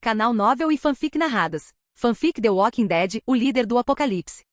Canal Novel e Fanfic Narradas. Fanfic The Walking Dead, o líder do apocalipse.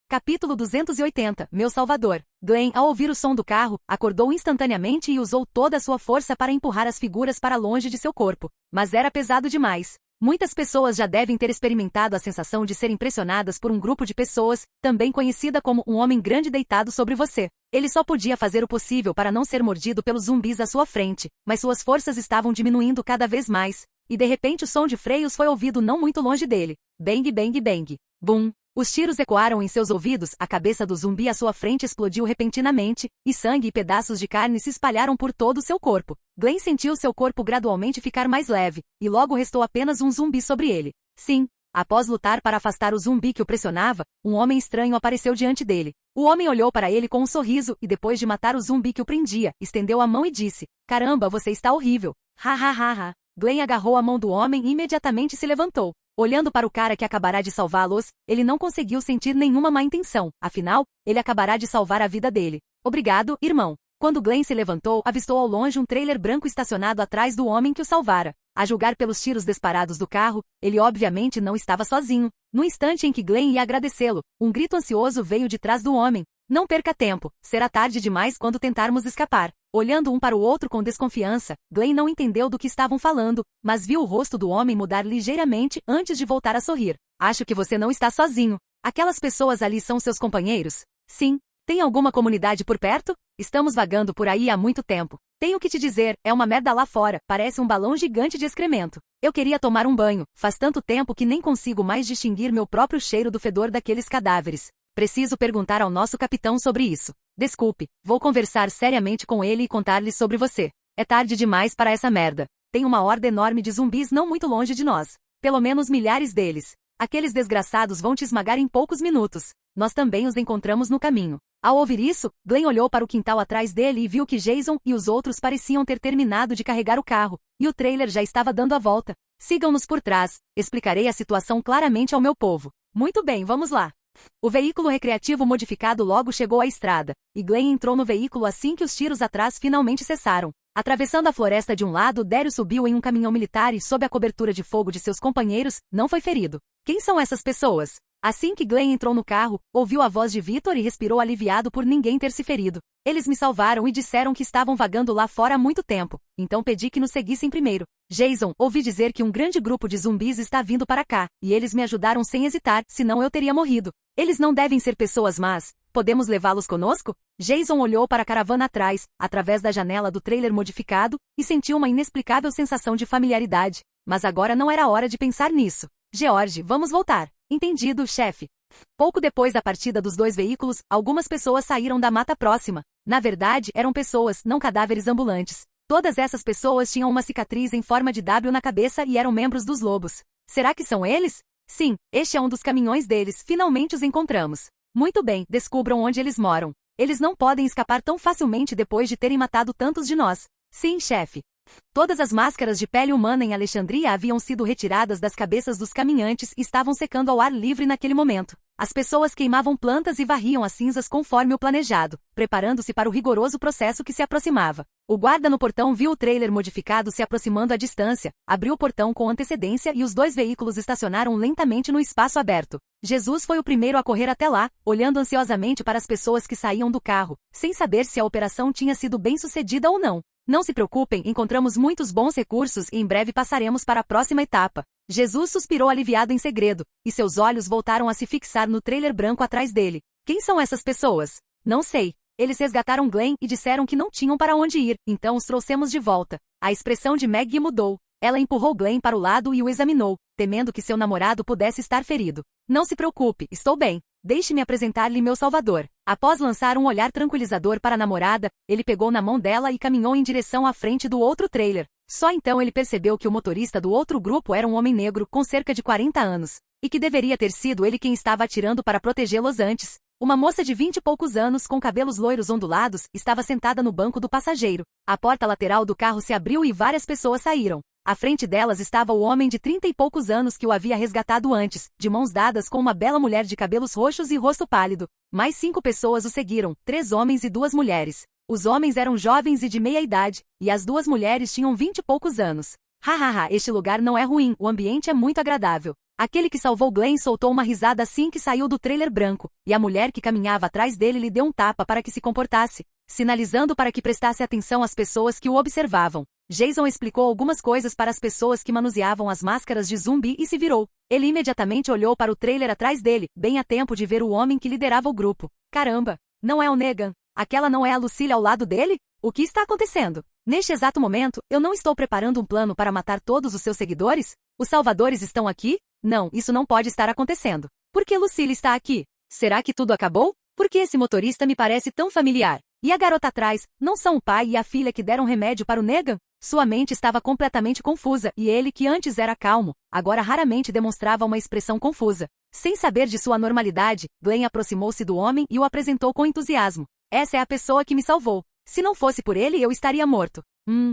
Capítulo 280, Meu Salvador. Glenn, ao ouvir o som do carro, acordou instantaneamente e usou toda a sua força para empurrar as figuras para longe de seu corpo. Mas era pesado demais. Muitas pessoas já devem ter experimentado a sensação de ser impressionadas por um grupo de pessoas, também conhecida como um homem grande deitado sobre você. Ele só podia fazer o possível para não ser mordido pelos zumbis à sua frente, mas suas forças estavam diminuindo cada vez mais. E de repente o som de freios foi ouvido não muito longe dele. Bang, bang, bang. Bum. Os tiros ecoaram em seus ouvidos, a cabeça do zumbi à sua frente explodiu repentinamente, e sangue e pedaços de carne se espalharam por todo o seu corpo. Glenn sentiu seu corpo gradualmente ficar mais leve, e logo restou apenas um zumbi sobre ele. Sim. Após lutar para afastar o zumbi que o pressionava, um homem estranho apareceu diante dele. O homem olhou para ele com um sorriso e depois de matar o zumbi que o prendia, estendeu a mão e disse: "Caramba, você está horrível." Ha ha ha ha. Glenn agarrou a mão do homem e imediatamente se levantou. Olhando para o cara que acabará de salvá-los, ele não conseguiu sentir nenhuma má intenção, afinal, ele acabará de salvar a vida dele. Obrigado, irmão. Quando Glenn se levantou, avistou ao longe um trailer branco estacionado atrás do homem que o salvara. A julgar pelos tiros disparados do carro, ele obviamente não estava sozinho. No instante em que Glenn ia agradecê-lo, um grito ansioso veio de trás do homem. Não perca tempo, será tarde demais quando tentarmos escapar. Olhando um para o outro com desconfiança, Glenn não entendeu do que estavam falando, mas viu o rosto do homem mudar ligeiramente antes de voltar a sorrir. Acho que você não está sozinho. Aquelas pessoas ali são seus companheiros? Sim. Tem alguma comunidade por perto? Estamos vagando por aí há muito tempo. Tenho que te dizer, é uma merda lá fora, parece um balão gigante de excremento. Eu queria tomar um banho, faz tanto tempo que nem consigo mais distinguir meu próprio cheiro do fedor daqueles cadáveres. Preciso perguntar ao nosso capitão sobre isso. Desculpe, vou conversar seriamente com ele e contar-lhe sobre você. É tarde demais para essa merda. Tem uma horda enorme de zumbis não muito longe de nós. Pelo menos milhares deles. Aqueles desgraçados vão te esmagar em poucos minutos. Nós também os encontramos no caminho. Ao ouvir isso, Glenn olhou para o quintal atrás dele e viu que Jason e os outros pareciam ter terminado de carregar o carro, e o trailer já estava dando a volta. Sigam-nos por trás. Explicarei a situação claramente ao meu povo. Muito bem, vamos lá. O veículo recreativo modificado logo chegou à estrada, e Glenn entrou no veículo assim que os tiros atrás finalmente cessaram. Atravessando a floresta de um lado, Daryl subiu em um caminhão militar e, sob a cobertura de fogo de seus companheiros, não foi ferido. Quem são essas pessoas? Assim que Glenn entrou no carro, ouviu a voz de Victor e respirou aliviado por ninguém ter se ferido. Eles me salvaram e disseram que estavam vagando lá fora há muito tempo, então pedi que nos seguissem primeiro. Jason, ouvi dizer que um grande grupo de zumbis está vindo para cá, e eles me ajudaram sem hesitar, senão eu teria morrido. Eles não devem ser pessoas más. Podemos levá-los conosco? Jason olhou para a caravana atrás, através da janela do trailer modificado, e sentiu uma inexplicável sensação de familiaridade. Mas agora não era hora de pensar nisso. George, vamos voltar. Entendido, chefe. Pouco depois da partida dos dois veículos, algumas pessoas saíram da mata próxima. Na verdade, eram pessoas, não cadáveres ambulantes. Todas essas pessoas tinham uma cicatriz em forma de W na cabeça e eram membros dos lobos. Será que são eles? Sim, este é um dos caminhões deles, finalmente os encontramos. Muito bem, descubram onde eles moram. Eles não podem escapar tão facilmente depois de terem matado tantos de nós. Sim, chefe. Todas as máscaras de pele humana em Alexandria haviam sido retiradas das cabeças dos caminhantes e estavam secando ao ar livre naquele momento. As pessoas queimavam plantas e varriam as cinzas conforme o planejado, preparando-se para o rigoroso processo que se aproximava. O guarda no portão viu o trailer modificado se aproximando à distância, abriu o portão com antecedência e os dois veículos estacionaram lentamente no espaço aberto. Jesus foi o primeiro a correr até lá, olhando ansiosamente para as pessoas que saíam do carro, sem saber se a operação tinha sido bem-sucedida ou não. Não se preocupem, encontramos muitos bons recursos e em breve passaremos para a próxima etapa. Jesus suspirou aliviado em segredo, e seus olhos voltaram a se fixar no trailer branco atrás dele. Quem são essas pessoas? Não sei. Eles resgataram Glenn e disseram que não tinham para onde ir, então os trouxemos de volta. A expressão de Maggie mudou. Ela empurrou Glenn para o lado e o examinou, temendo que seu namorado pudesse estar ferido. Não se preocupe, estou bem. Deixe-me apresentar-lhe meu salvador. Após lançar um olhar tranquilizador para a namorada, ele pegou na mão dela e caminhou em direção à frente do outro trailer. Só então ele percebeu que o motorista do outro grupo era um homem negro com cerca de 40 anos, e que deveria ter sido ele quem estava atirando para protegê-los antes. Uma moça de 20 e poucos anos com cabelos loiros ondulados estava sentada no banco do passageiro. A porta lateral do carro se abriu e várias pessoas saíram. À frente delas estava o homem de 30 e poucos anos que o havia resgatado antes, de mãos dadas com uma bela mulher de cabelos roxos e rosto pálido. Mais 5 pessoas o seguiram, 3 homens e 2 mulheres. Os homens eram jovens e de meia idade, e as 2 mulheres tinham 20 e poucos anos. Hahaha, este lugar não é ruim, o ambiente é muito agradável. Aquele que salvou Glenn soltou uma risada assim que saiu do trailer branco, e a mulher que caminhava atrás dele lhe deu um tapa para que se comportasse, sinalizando para que prestasse atenção às pessoas que o observavam. Jason explicou algumas coisas para as pessoas que manuseavam as máscaras de zumbi e se virou. Ele imediatamente olhou para o trailer atrás dele, bem a tempo de ver o homem que liderava o grupo. Caramba, não é o Negan. Aquela não é a Lucille ao lado dele? O que está acontecendo? Neste exato momento, eu não estou preparando um plano para matar todos os seus seguidores? Os salvadores estão aqui? Não, isso não pode estar acontecendo. Por que Lucille está aqui? Será que tudo acabou? Por que esse motorista me parece tão familiar? E a garota atrás, não são o pai e a filha que deram remédio para o Negan? Sua mente estava completamente confusa e ele, que antes era calmo, agora raramente demonstrava uma expressão confusa. Sem saber de sua normalidade, Glenn aproximou-se do homem e o apresentou com entusiasmo. Essa é a pessoa que me salvou. Se não fosse por ele, eu estaria morto.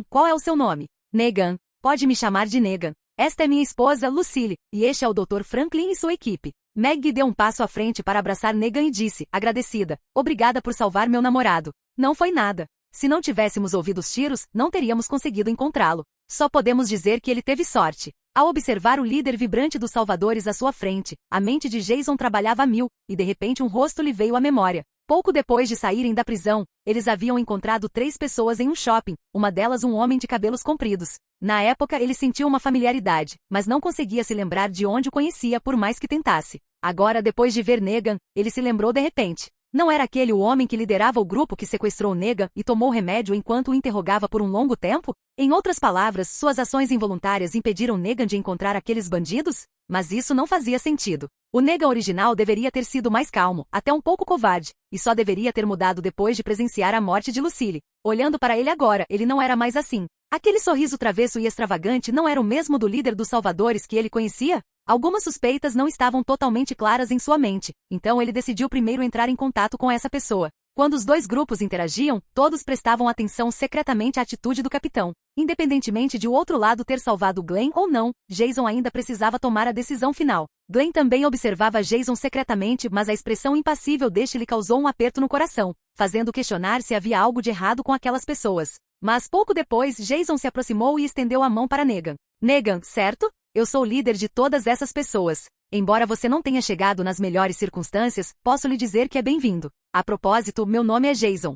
Qual é o seu nome? Negan. Pode me chamar de Negan. Esta é minha esposa, Lucille, e este é o Dr. Franklin e sua equipe. Maggie deu um passo à frente para abraçar Negan e disse, agradecida, obrigada por salvar meu namorado. Não foi nada. Se não tivéssemos ouvido os tiros, não teríamos conseguido encontrá-lo. Só podemos dizer que ele teve sorte. Ao observar o líder vibrante dos salvadores à sua frente, a mente de Jason trabalhava a mil, e de repente um rosto lhe veio à memória. Pouco depois de saírem da prisão, eles haviam encontrado 3 pessoas em um shopping, uma delas um homem de cabelos compridos. Na época ele sentiu uma familiaridade, mas não conseguia se lembrar de onde o conhecia por mais que tentasse. Agora, depois de ver Negan, ele se lembrou de repente. Não era aquele o homem que liderava o grupo que sequestrou Negan e tomou remédio enquanto o interrogava por um longo tempo? Em outras palavras, suas ações involuntárias impediram Negan de encontrar aqueles bandidos? Mas isso não fazia sentido. O Negan original deveria ter sido mais calmo, até um pouco covarde, e só deveria ter mudado depois de presenciar a morte de Lucille. Olhando para ele agora, ele não era mais assim. Aquele sorriso travesso e extravagante não era o mesmo do líder dos salvadores que ele conhecia? Algumas suspeitas não estavam totalmente claras em sua mente, então ele decidiu primeiro entrar em contato com essa pessoa. Quando os dois grupos interagiam, todos prestavam atenção secretamente à atitude do capitão. Independentemente de o outro lado ter salvado Glenn ou não, Jason ainda precisava tomar a decisão final. Glenn também observava Jason secretamente, mas a expressão impassível deste lhe causou um aperto no coração, fazendo questionar se havia algo de errado com aquelas pessoas. Mas pouco depois, Jason se aproximou e estendeu a mão para Negan. Negan, certo? Eu sou o líder de todas essas pessoas. Embora você não tenha chegado nas melhores circunstâncias, posso lhe dizer que é bem-vindo. A propósito, meu nome é Jason.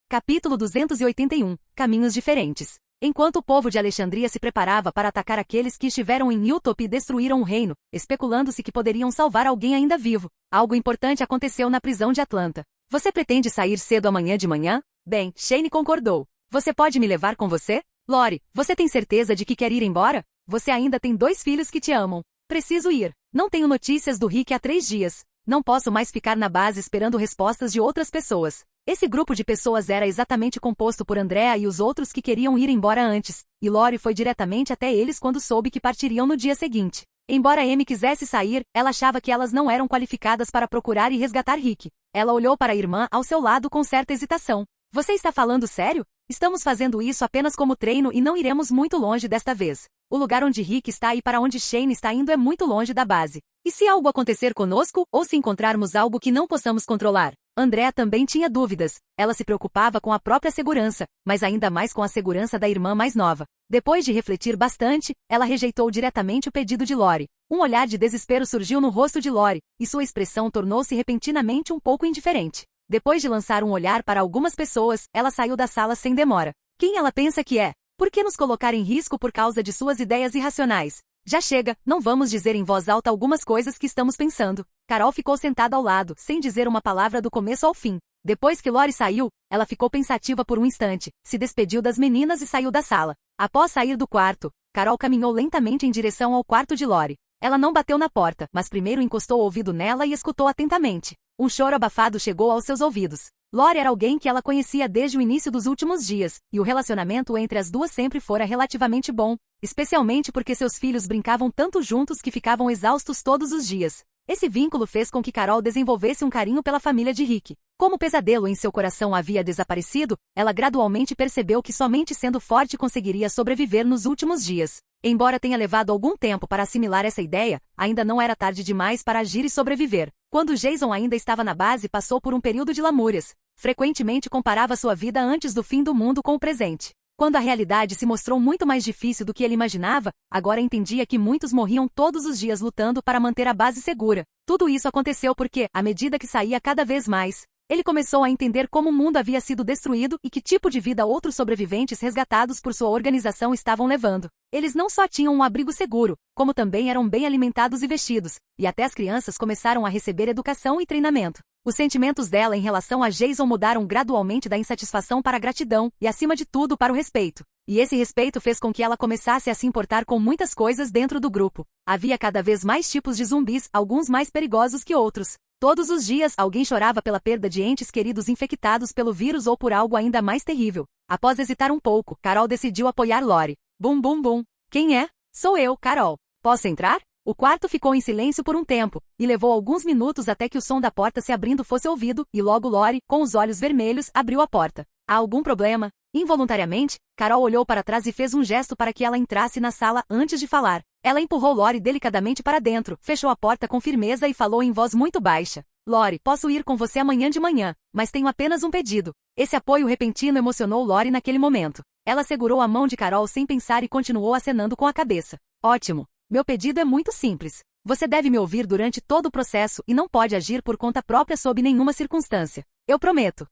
Capítulo 281. Caminhos diferentes. Enquanto o povo de Alexandria se preparava para atacar aqueles que estiveram em Newtop e destruíram o reino, especulando-se que poderiam salvar alguém ainda vivo, algo importante aconteceu na prisão de Atlanta. Você pretende sair cedo amanhã de manhã? Bem, Shane concordou. Você pode me levar com você? Lori, você tem certeza de que quer ir embora? Você ainda tem 2 filhos que te amam. Preciso ir. Não tenho notícias do Rick há 3 dias. Não posso mais ficar na base esperando respostas de outras pessoas. Esse grupo de pessoas era exatamente composto por Andrea e os outros que queriam ir embora antes, e Lori foi diretamente até eles quando soube que partiriam no dia seguinte. Embora Amy quisesse sair, ela achava que elas não eram qualificadas para procurar e resgatar Rick. Ela olhou para a irmã ao seu lado com certa hesitação. Você está falando sério? Estamos fazendo isso apenas como treino e não iremos muito longe desta vez. O lugar onde Rick está e para onde Shane está indo é muito longe da base. E se algo acontecer conosco, ou se encontrarmos algo que não possamos controlar? Andrea também tinha dúvidas. Ela se preocupava com a própria segurança, mas ainda mais com a segurança da irmã mais nova. Depois de refletir bastante, ela rejeitou diretamente o pedido de Lori. Um olhar de desespero surgiu no rosto de Lori, e sua expressão tornou-se repentinamente um pouco indiferente. Depois de lançar um olhar para algumas pessoas, ela saiu da sala sem demora. Quem ela pensa que é? Por que nos colocar em risco por causa de suas ideias irracionais? Já chega, não vamos dizer em voz alta algumas coisas que estamos pensando. Carol ficou sentada ao lado, sem dizer uma palavra do começo ao fim. Depois que Lori saiu, ela ficou pensativa por um instante, se despediu das meninas e saiu da sala. Após sair do quarto, Carol caminhou lentamente em direção ao quarto de Lori. Ela não bateu na porta, mas primeiro encostou o ouvido nela e escutou atentamente. Um choro abafado chegou aos seus ouvidos. Lori era alguém que ela conhecia desde o início dos últimos dias, e o relacionamento entre as duas sempre fora relativamente bom, especialmente porque seus filhos brincavam tanto juntos que ficavam exaustos todos os dias. Esse vínculo fez com que Carol desenvolvesse um carinho pela família de Rick. Como o pesadelo em seu coração havia desaparecido, ela gradualmente percebeu que somente sendo forte conseguiria sobreviver nos últimos dias. Embora tenha levado algum tempo para assimilar essa ideia, ainda não era tarde demais para agir e sobreviver. Quando Jason ainda estava na base, passou por um período de lamúrias. Frequentemente comparava sua vida antes do fim do mundo com o presente. Quando a realidade se mostrou muito mais difícil do que ele imaginava, agora entendia que muitos morriam todos os dias lutando para manter a base segura. Tudo isso aconteceu porque, à medida que saía cada vez mais, ele começou a entender como o mundo havia sido destruído e que tipo de vida outros sobreviventes resgatados por sua organização estavam levando. Eles não só tinham um abrigo seguro, como também eram bem alimentados e vestidos, e até as crianças começaram a receber educação e treinamento. Os sentimentos dela em relação a Jason mudaram gradualmente da insatisfação para a gratidão, e acima de tudo para o respeito. E esse respeito fez com que ela começasse a se importar com muitas coisas dentro do grupo. Havia cada vez mais tipos de zumbis, alguns mais perigosos que outros. Todos os dias alguém chorava pela perda de entes queridos infectados pelo vírus ou por algo ainda mais terrível. Após hesitar um pouco, Carol decidiu apoiar Lori. Bum bum bum. Quem é? Sou eu, Carol. Posso entrar? O quarto ficou em silêncio por um tempo, e levou alguns minutos até que o som da porta se abrindo fosse ouvido, e logo Lori, com os olhos vermelhos, abriu a porta. Há algum problema? Involuntariamente, Carol olhou para trás e fez um gesto para que ela entrasse na sala antes de falar. Ela empurrou Lori delicadamente para dentro, fechou a porta com firmeza e falou em voz muito baixa. Lori, posso ir com você amanhã de manhã, mas tenho apenas um pedido. Esse apoio repentino emocionou Lori naquele momento. Ela segurou a mão de Carol sem pensar e continuou acenando com a cabeça. Ótimo. Meu pedido é muito simples. Você deve me ouvir durante todo o processo e não pode agir por conta própria sob nenhuma circunstância. Eu prometo.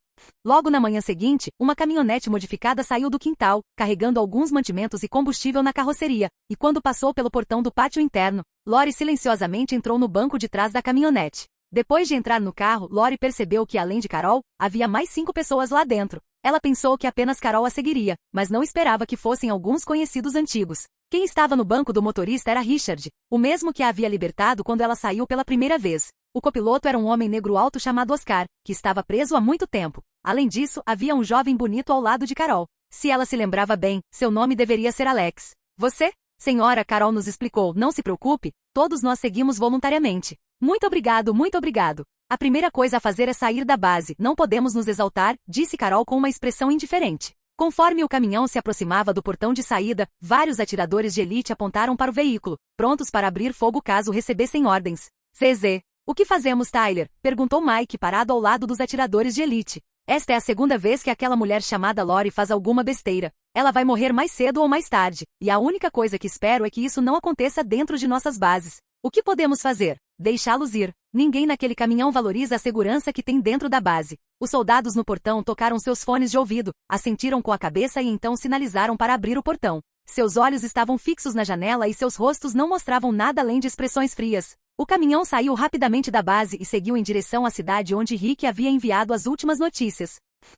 Logo na manhã seguinte, uma caminhonete modificada saiu do quintal, carregando alguns mantimentos e combustível na carroceria, e quando passou pelo portão do pátio interno, Lori silenciosamente entrou no banco de trás da caminhonete. Depois de entrar no carro, Lori percebeu que, além de Carol, havia mais 5 pessoas lá dentro. Ela pensou que apenas Carol a seguiria, mas não esperava que fossem alguns conhecidos antigos. Quem estava no banco do motorista era Richard, o mesmo que a havia libertado quando ela saiu pela primeira vez. O copiloto era um homem negro alto chamado Oscar, que estava preso há muito tempo. Além disso, havia um jovem bonito ao lado de Carol. Se ela se lembrava bem, seu nome deveria ser Alex. Você? Senhora, Carol nos explicou, não se preocupe, todos nós seguimos voluntariamente. Muito obrigado, muito obrigado. A primeira coisa a fazer é sair da base, não podemos nos exaltar, disse Carol com uma expressão indiferente. Conforme o caminhão se aproximava do portão de saída, vários atiradores de elite apontaram para o veículo, prontos para abrir fogo caso recebessem ordens. CZ. O que fazemos, Tyler? Perguntou Mike parado ao lado dos atiradores de elite. Esta é a segunda vez que aquela mulher chamada Lori faz alguma besteira. Ela vai morrer mais cedo ou mais tarde, e a única coisa que espero é que isso não aconteça dentro de nossas bases. O que podemos fazer? Deixá-los ir. Ninguém naquele caminhão valoriza a segurança que tem dentro da base. Os soldados no portão tocaram seus fones de ouvido, assentiram com a cabeça e então sinalizaram para abrir o portão. Seus olhos estavam fixos na janela e seus rostos não mostravam nada além de expressões frias. O caminhão saiu rapidamente da base e seguiu em direção à cidade onde Rick havia enviado as últimas notícias.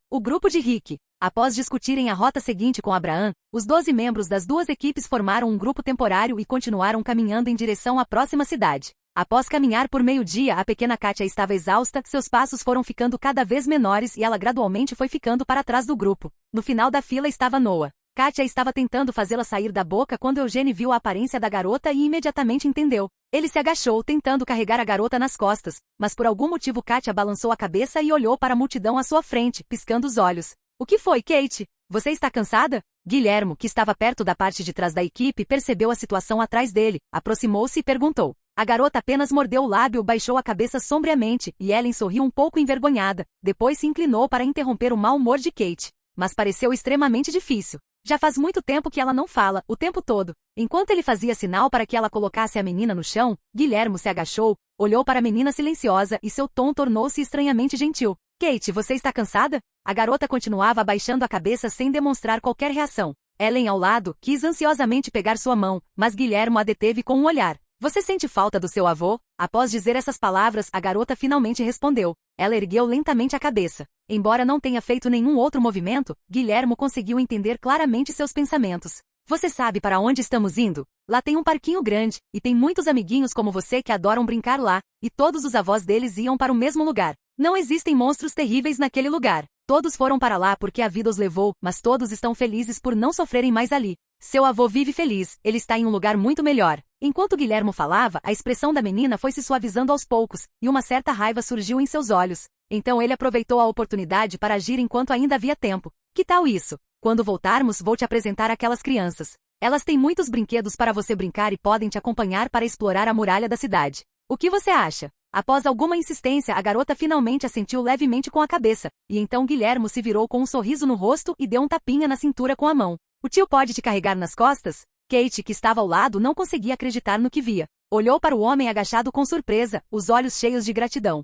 O grupo de Rick. Após discutirem a rota seguinte com Abraham, os 12 membros das duas equipes formaram um grupo temporário e continuaram caminhando em direção à próxima cidade. Após caminhar por meio-dia, a pequena Katia estava exausta, seus passos foram ficando cada vez menores e ela gradualmente foi ficando para trás do grupo. No final da fila estava Noah. Katia estava tentando fazê-la sair da boca quando Eugene viu a aparência da garota e imediatamente entendeu. Ele se agachou, tentando carregar a garota nas costas, mas por algum motivo Katia balançou a cabeça e olhou para a multidão à sua frente, piscando os olhos. O que foi, Kate? Você está cansada? Guilhermo, que estava perto da parte de trás da equipe, percebeu a situação atrás dele, aproximou-se e perguntou. A garota apenas mordeu o lábio, baixou a cabeça sombriamente, e Ellen sorriu um pouco envergonhada, depois se inclinou para interromper o mau humor de Kate. Mas pareceu extremamente difícil. Já faz muito tempo que ela não fala, o tempo todo. Enquanto ele fazia sinal para que ela colocasse a menina no chão, Guilhermo se agachou, olhou para a menina silenciosa e seu tom tornou-se estranhamente gentil. Kate, você está cansada? A garota continuava abaixando a cabeça sem demonstrar qualquer reação. Ellen, ao lado, quis ansiosamente pegar sua mão, mas Guilhermo a deteve com um olhar. Você sente falta do seu avô? Após dizer essas palavras, a garota finalmente respondeu. Ela ergueu lentamente a cabeça. Embora não tenha feito nenhum outro movimento, Guilhermo conseguiu entender claramente seus pensamentos. Você sabe para onde estamos indo? Lá tem um parquinho grande, e tem muitos amiguinhos como você que adoram brincar lá, e todos os avós deles iam para o mesmo lugar. Não existem monstros terríveis naquele lugar. Todos foram para lá porque a vida os levou, mas todos estão felizes por não sofrerem mais ali. Seu avô vive feliz, ele está em um lugar muito melhor. Enquanto Guilhermo falava, a expressão da menina foi se suavizando aos poucos, e uma certa raiva surgiu em seus olhos. Então ele aproveitou a oportunidade para agir enquanto ainda havia tempo. Que tal isso? Quando voltarmos, vou te apresentar aquelas crianças. Elas têm muitos brinquedos para você brincar e podem te acompanhar para explorar a muralha da cidade. O que você acha? Após alguma insistência, a garota finalmente assentiu levemente com a cabeça, e então Guilhermo se virou com um sorriso no rosto e deu um tapinha na cintura com a mão. O tio pode te carregar nas costas? Kate, que estava ao lado, não conseguia acreditar no que via. Olhou para o homem agachado com surpresa, os olhos cheios de gratidão.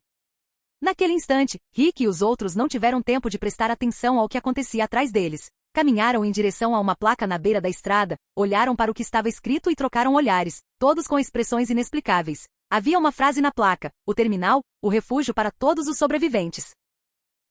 Naquele instante, Rick e os outros não tiveram tempo de prestar atenção ao que acontecia atrás deles. Caminharam em direção a uma placa na beira da estrada, olharam para o que estava escrito e trocaram olhares, todos com expressões inexplicáveis. Havia uma frase na placa: o terminal, o refúgio para todos os sobreviventes.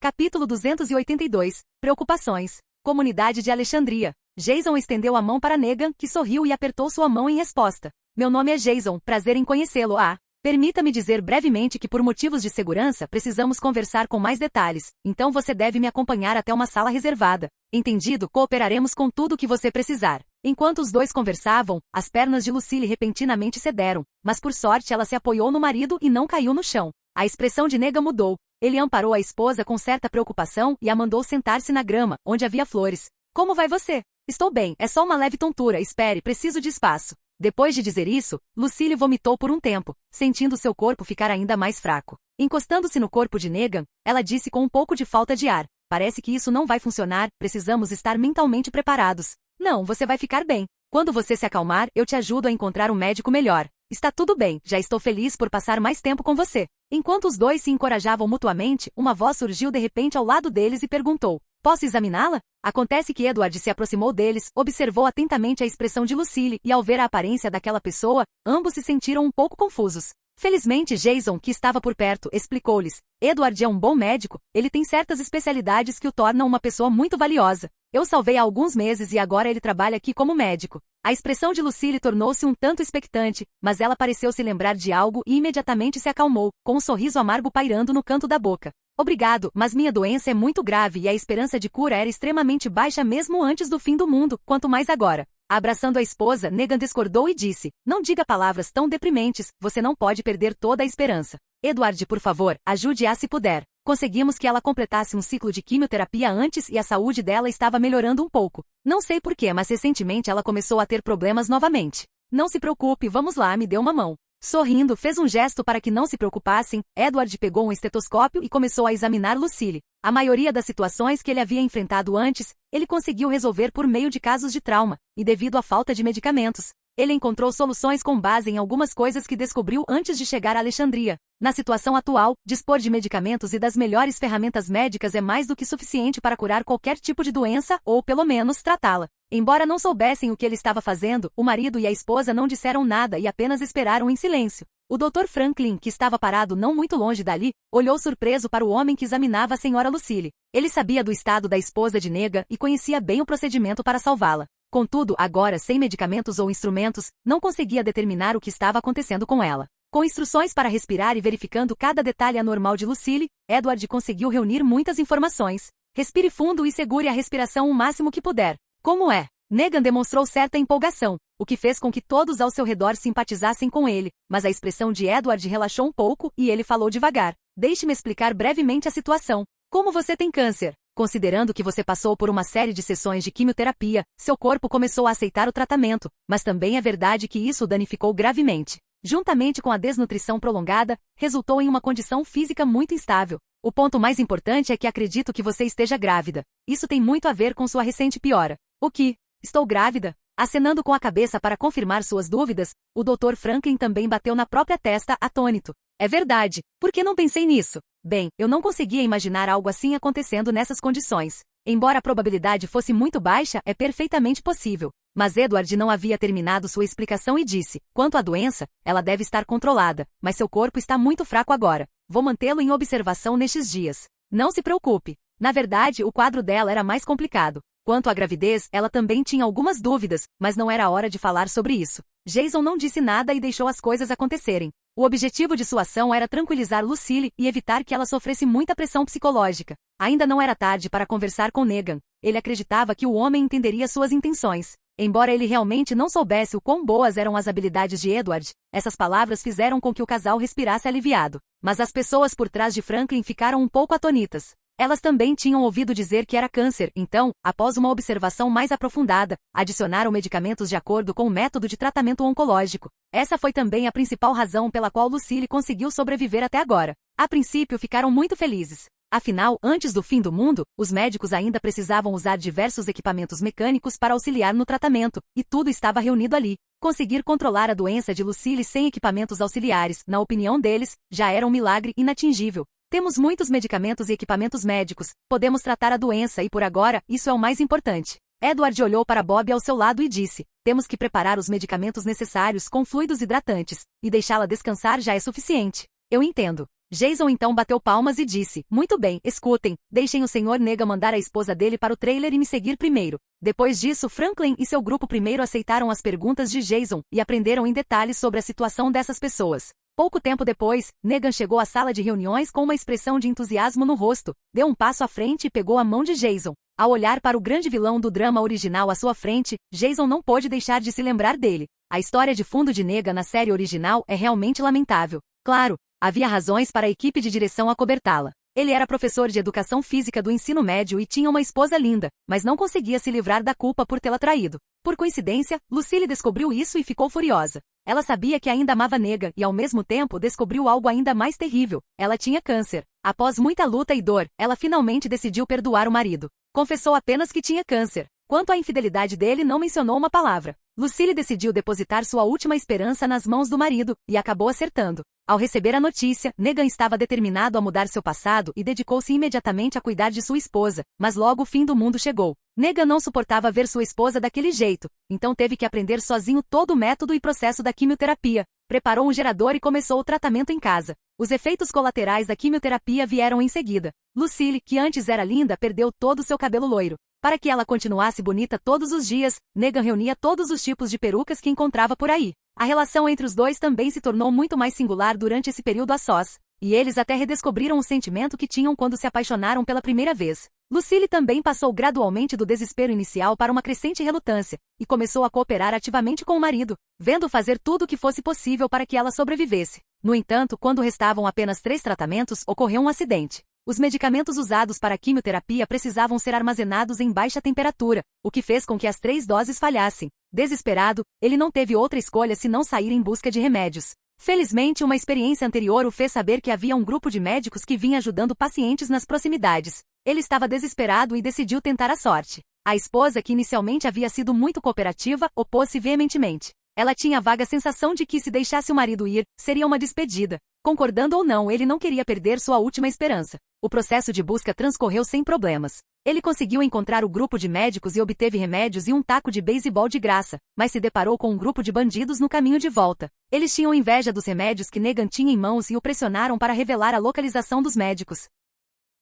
Capítulo 282. Preocupações. Comunidade de Alexandria. Jason estendeu a mão para Negan, que sorriu e apertou sua mão em resposta. Meu nome é Jason, prazer em conhecê-lo. Permita-me dizer brevemente que por motivos de segurança precisamos conversar com mais detalhes, então você deve me acompanhar até uma sala reservada. Entendido? Cooperaremos com tudo o que você precisar. Enquanto os dois conversavam, as pernas de Lucille repentinamente cederam, mas por sorte ela se apoiou no marido e não caiu no chão. A expressão de Negan mudou. Ele amparou a esposa com certa preocupação e a mandou sentar-se na grama, onde havia flores. Como vai você? Estou bem, é só uma leve tontura, espere, preciso de espaço. Depois de dizer isso, Lucille vomitou por um tempo, sentindo seu corpo ficar ainda mais fraco. Encostando-se no corpo de Negan, ela disse com um pouco de falta de ar: parece que isso não vai funcionar, precisamos estar mentalmente preparados. Não, você vai ficar bem. Quando você se acalmar, eu te ajudo a encontrar um médico melhor. Está tudo bem, já estou feliz por passar mais tempo com você. Enquanto os dois se encorajavam mutuamente, uma voz surgiu de repente ao lado deles e perguntou: posso examiná-la? Acontece que Edward se aproximou deles, observou atentamente a expressão de Lucille e ao ver a aparência daquela pessoa, ambos se sentiram um pouco confusos. Felizmente Jason, que estava por perto, explicou-lhes: Edward é um bom médico, ele tem certas especialidades que o tornam uma pessoa muito valiosa. Eu salvei há alguns meses e agora ele trabalha aqui como médico. A expressão de Lucille tornou-se um tanto expectante, mas ela pareceu se lembrar de algo e imediatamente se acalmou, com um sorriso amargo pairando no canto da boca. Obrigado, mas minha doença é muito grave e a esperança de cura era extremamente baixa mesmo antes do fim do mundo, quanto mais agora. Abraçando a esposa, Negan discordou e disse: não diga palavras tão deprimentes, você não pode perder toda a esperança. Edward, por favor, ajude-a se puder. Conseguimos que ela completasse um ciclo de quimioterapia antes e a saúde dela estava melhorando um pouco. Não sei porquê, mas recentemente ela começou a ter problemas novamente. Não se preocupe, vamos lá, me dê uma mão. Sorrindo, fez um gesto para que não se preocupassem. Edward pegou um estetoscópio e começou a examinar Lucille. A maioria das situações que ele havia enfrentado antes, ele conseguiu resolver por meio de casos de trauma, e devido à falta de medicamentos. Ele encontrou soluções com base em algumas coisas que descobriu antes de chegar a Alexandria. Na situação atual, dispor de medicamentos e das melhores ferramentas médicas é mais do que suficiente para curar qualquer tipo de doença, ou pelo menos tratá-la. Embora não soubessem o que ele estava fazendo, o marido e a esposa não disseram nada e apenas esperaram em silêncio. O Dr. Franklin, que estava parado não muito longe dali, olhou surpreso para o homem que examinava a senhora Lucille. Ele sabia do estado da esposa de Negan e conhecia bem o procedimento para salvá-la. Contudo, agora sem medicamentos ou instrumentos, não conseguia determinar o que estava acontecendo com ela. Com instruções para respirar e verificando cada detalhe anormal de Lucille, Edward conseguiu reunir muitas informações. Respire fundo e segure a respiração o máximo que puder. Como é? Negan demonstrou certa empolgação, o que fez com que todos ao seu redor simpatizassem com ele, mas a expressão de Edward relaxou um pouco e ele falou devagar: deixe-me explicar brevemente a situação. Como você tem câncer? Considerando que você passou por uma série de sessões de quimioterapia, seu corpo começou a aceitar o tratamento, mas também é verdade que isso o danificou gravemente. Juntamente com a desnutrição prolongada, resultou em uma condição física muito instável. O ponto mais importante é que acredito que você esteja grávida. Isso tem muito a ver com sua recente piora. O que? Estou grávida? Acenando com a cabeça para confirmar suas dúvidas, o Dr. Franklin também bateu na própria testa, atônito. É verdade. Por que não pensei nisso? Bem, eu não conseguia imaginar algo assim acontecendo nessas condições. Embora a probabilidade fosse muito baixa, é perfeitamente possível. Mas Edward não havia terminado sua explicação e disse: quanto à doença, ela deve estar controlada, mas seu corpo está muito fraco agora. Vou mantê-lo em observação nestes dias. Não se preocupe. Na verdade, o quadro dela era mais complicado. Quanto à gravidez, ela também tinha algumas dúvidas, mas não era hora de falar sobre isso. Jason não disse nada e deixou as coisas acontecerem. O objetivo de sua ação era tranquilizar Lucille e evitar que ela sofresse muita pressão psicológica. Ainda não era tarde para conversar com Negan. Ele acreditava que o homem entenderia suas intenções. Embora ele realmente não soubesse o quão boas eram as habilidades de Edward, essas palavras fizeram com que o casal respirasse aliviado. Mas as pessoas por trás de Franklin ficaram um pouco atonitas. Elas também tinham ouvido dizer que era câncer, então, após uma observação mais aprofundada, adicionaram medicamentos de acordo com o método de tratamento oncológico. Essa foi também a principal razão pela qual Lucille conseguiu sobreviver até agora. A princípio, ficaram muito felizes. Afinal, antes do fim do mundo, os médicos ainda precisavam usar diversos equipamentos mecânicos para auxiliar no tratamento, e tudo estava reunido ali. Conseguir controlar a doença de Lucille sem equipamentos auxiliares, na opinião deles, já era um milagre inatingível. Temos muitos medicamentos e equipamentos médicos, podemos tratar a doença e por agora, isso é o mais importante. Edward olhou para Bob ao seu lado e disse, temos que preparar os medicamentos necessários com fluidos hidratantes, e deixá-la descansar já é suficiente. Eu entendo. Jason então bateu palmas e disse, muito bem, escutem, deixem o Sr. Negan mandar a esposa dele para o trailer e me seguir primeiro. Depois disso, Franklin e seu grupo primeiro aceitaram as perguntas de Jason e aprenderam em detalhes sobre a situação dessas pessoas. Pouco tempo depois, Negan chegou à sala de reuniões com uma expressão de entusiasmo no rosto, deu um passo à frente e pegou a mão de Jason. Ao olhar para o grande vilão do drama original à sua frente, Jason não pôde deixar de se lembrar dele. A história de fundo de Negan na série original é realmente lamentável. Claro, havia razões para a equipe de direção acobertá-la. Ele era professor de educação física do ensino médio e tinha uma esposa linda, mas não conseguia se livrar da culpa por tê-la traído. Por coincidência, Lucille descobriu isso e ficou furiosa. Ela sabia que ainda amava Negan e ao mesmo tempo descobriu algo ainda mais terrível. Ela tinha câncer. Após muita luta e dor, ela finalmente decidiu perdoar o marido. Confessou apenas que tinha câncer. Quanto à infidelidade dele, não mencionou uma palavra. Lucille decidiu depositar sua última esperança nas mãos do marido, e acabou acertando. Ao receber a notícia, Negan estava determinado a mudar seu passado e dedicou-se imediatamente a cuidar de sua esposa, mas logo o fim do mundo chegou. Negan não suportava ver sua esposa daquele jeito, então teve que aprender sozinho todo o método e processo da quimioterapia. Preparou um gerador e começou o tratamento em casa. Os efeitos colaterais da quimioterapia vieram em seguida. Lucille, que antes era linda, perdeu todo o seu cabelo loiro. Para que ela continuasse bonita todos os dias, Negan reunia todos os tipos de perucas que encontrava por aí. A relação entre os dois também se tornou muito mais singular durante esse período a sós, e eles até redescobriram o sentimento que tinham quando se apaixonaram pela primeira vez. Lucille também passou gradualmente do desespero inicial para uma crescente relutância, e começou a cooperar ativamente com o marido, vendo fazer tudo o que fosse possível para que ela sobrevivesse. No entanto, quando restavam apenas 3 tratamentos, ocorreu um acidente. Os medicamentos usados para a quimioterapia precisavam ser armazenados em baixa temperatura, o que fez com que as 3 doses falhassem. Desesperado, ele não teve outra escolha senão sair em busca de remédios. Felizmente, uma experiência anterior o fez saber que havia um grupo de médicos que vinha ajudando pacientes nas proximidades. Ele estava desesperado e decidiu tentar a sorte. A esposa, que inicialmente havia sido muito cooperativa, opôs-se veementemente. Ela tinha a vaga sensação de que, se deixasse o marido ir, seria uma despedida. Concordando ou não, ele não queria perder sua última esperança. O processo de busca transcorreu sem problemas. Ele conseguiu encontrar o grupo de médicos e obteve remédios e um taco de beisebol de graça, mas se deparou com um grupo de bandidos no caminho de volta. Eles tinham inveja dos remédios que Negan tinha em mãos e o pressionaram para revelar a localização dos médicos.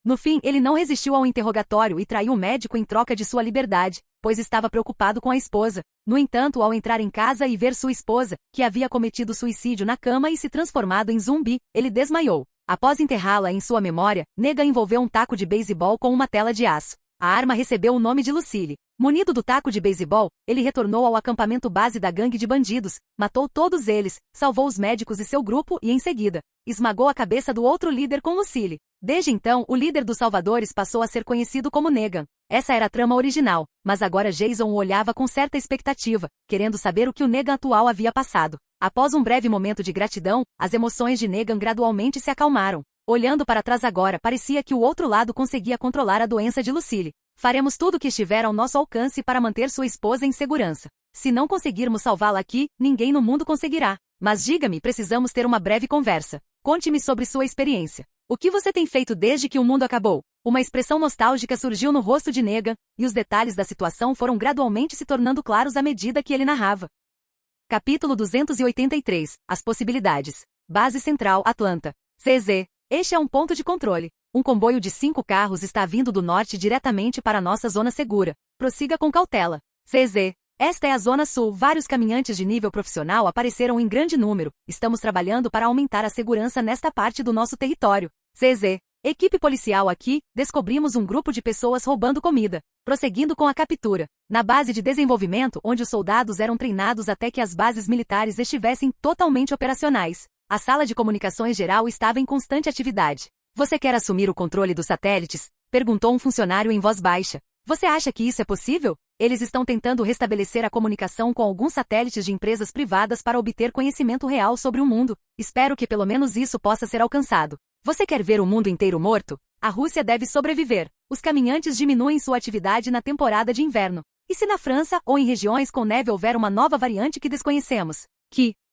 No fim, ele não resistiu ao interrogatório e traiu o médico em troca de sua liberdade, pois estava preocupado com a esposa. No entanto, ao entrar em casa e ver sua esposa, que havia cometido suicídio na cama e se transformado em zumbi, ele desmaiou. Após enterrá-la em sua memória, Negan envolveu um taco de beisebol com uma tela de aço. A arma recebeu o nome de Lucille. Munido do taco de beisebol, ele retornou ao acampamento base da gangue de bandidos, matou todos eles, salvou os médicos e seu grupo e, em seguida, esmagou a cabeça do outro líder com Lucille. Desde então, o líder dos Salvadores passou a ser conhecido como Negan. Essa era a trama original, mas agora Jason o olhava com certa expectativa, querendo saber o que o Negan atual havia passado. Após um breve momento de gratidão, as emoções de Negan gradualmente se acalmaram. Olhando para trás agora, parecia que o outro lado conseguia controlar a doença de Lucille. Faremos tudo o que estiver ao nosso alcance para manter sua esposa em segurança. Se não conseguirmos salvá-la aqui, ninguém no mundo conseguirá. Mas diga-me, precisamos ter uma breve conversa. Conte-me sobre sua experiência. O que você tem feito desde que o mundo acabou? Uma expressão nostálgica surgiu no rosto de Negan, e os detalhes da situação foram gradualmente se tornando claros à medida que ele narrava. Capítulo 283. As possibilidades. Base Central, Atlanta. CZ. Este é um ponto de controle. Um comboio de 5 carros está vindo do norte diretamente para nossa zona segura. Prossiga com cautela. CZ. Esta é a Zona Sul. Vários caminhantes de nível profissional apareceram em grande número. Estamos trabalhando para aumentar a segurança nesta parte do nosso território. CZ. Equipe policial aqui, descobrimos um grupo de pessoas roubando comida. Prosseguindo com a captura. Na base de desenvolvimento, onde os soldados eram treinados até que as bases militares estivessem totalmente operacionais. A sala de comunicações geral estava em constante atividade. Você quer assumir o controle dos satélites? Perguntou um funcionário em voz baixa. Você acha que isso é possível? Eles estão tentando restabelecer a comunicação com alguns satélites de empresas privadas para obter conhecimento real sobre o mundo. Espero que pelo menos isso possa ser alcançado. Você quer ver o mundo inteiro morto? A Rússia deve sobreviver. Os caminhantes diminuem sua atividade na temporada de inverno. E se na França ou em regiões com neve houver uma nova variante que desconhecemos?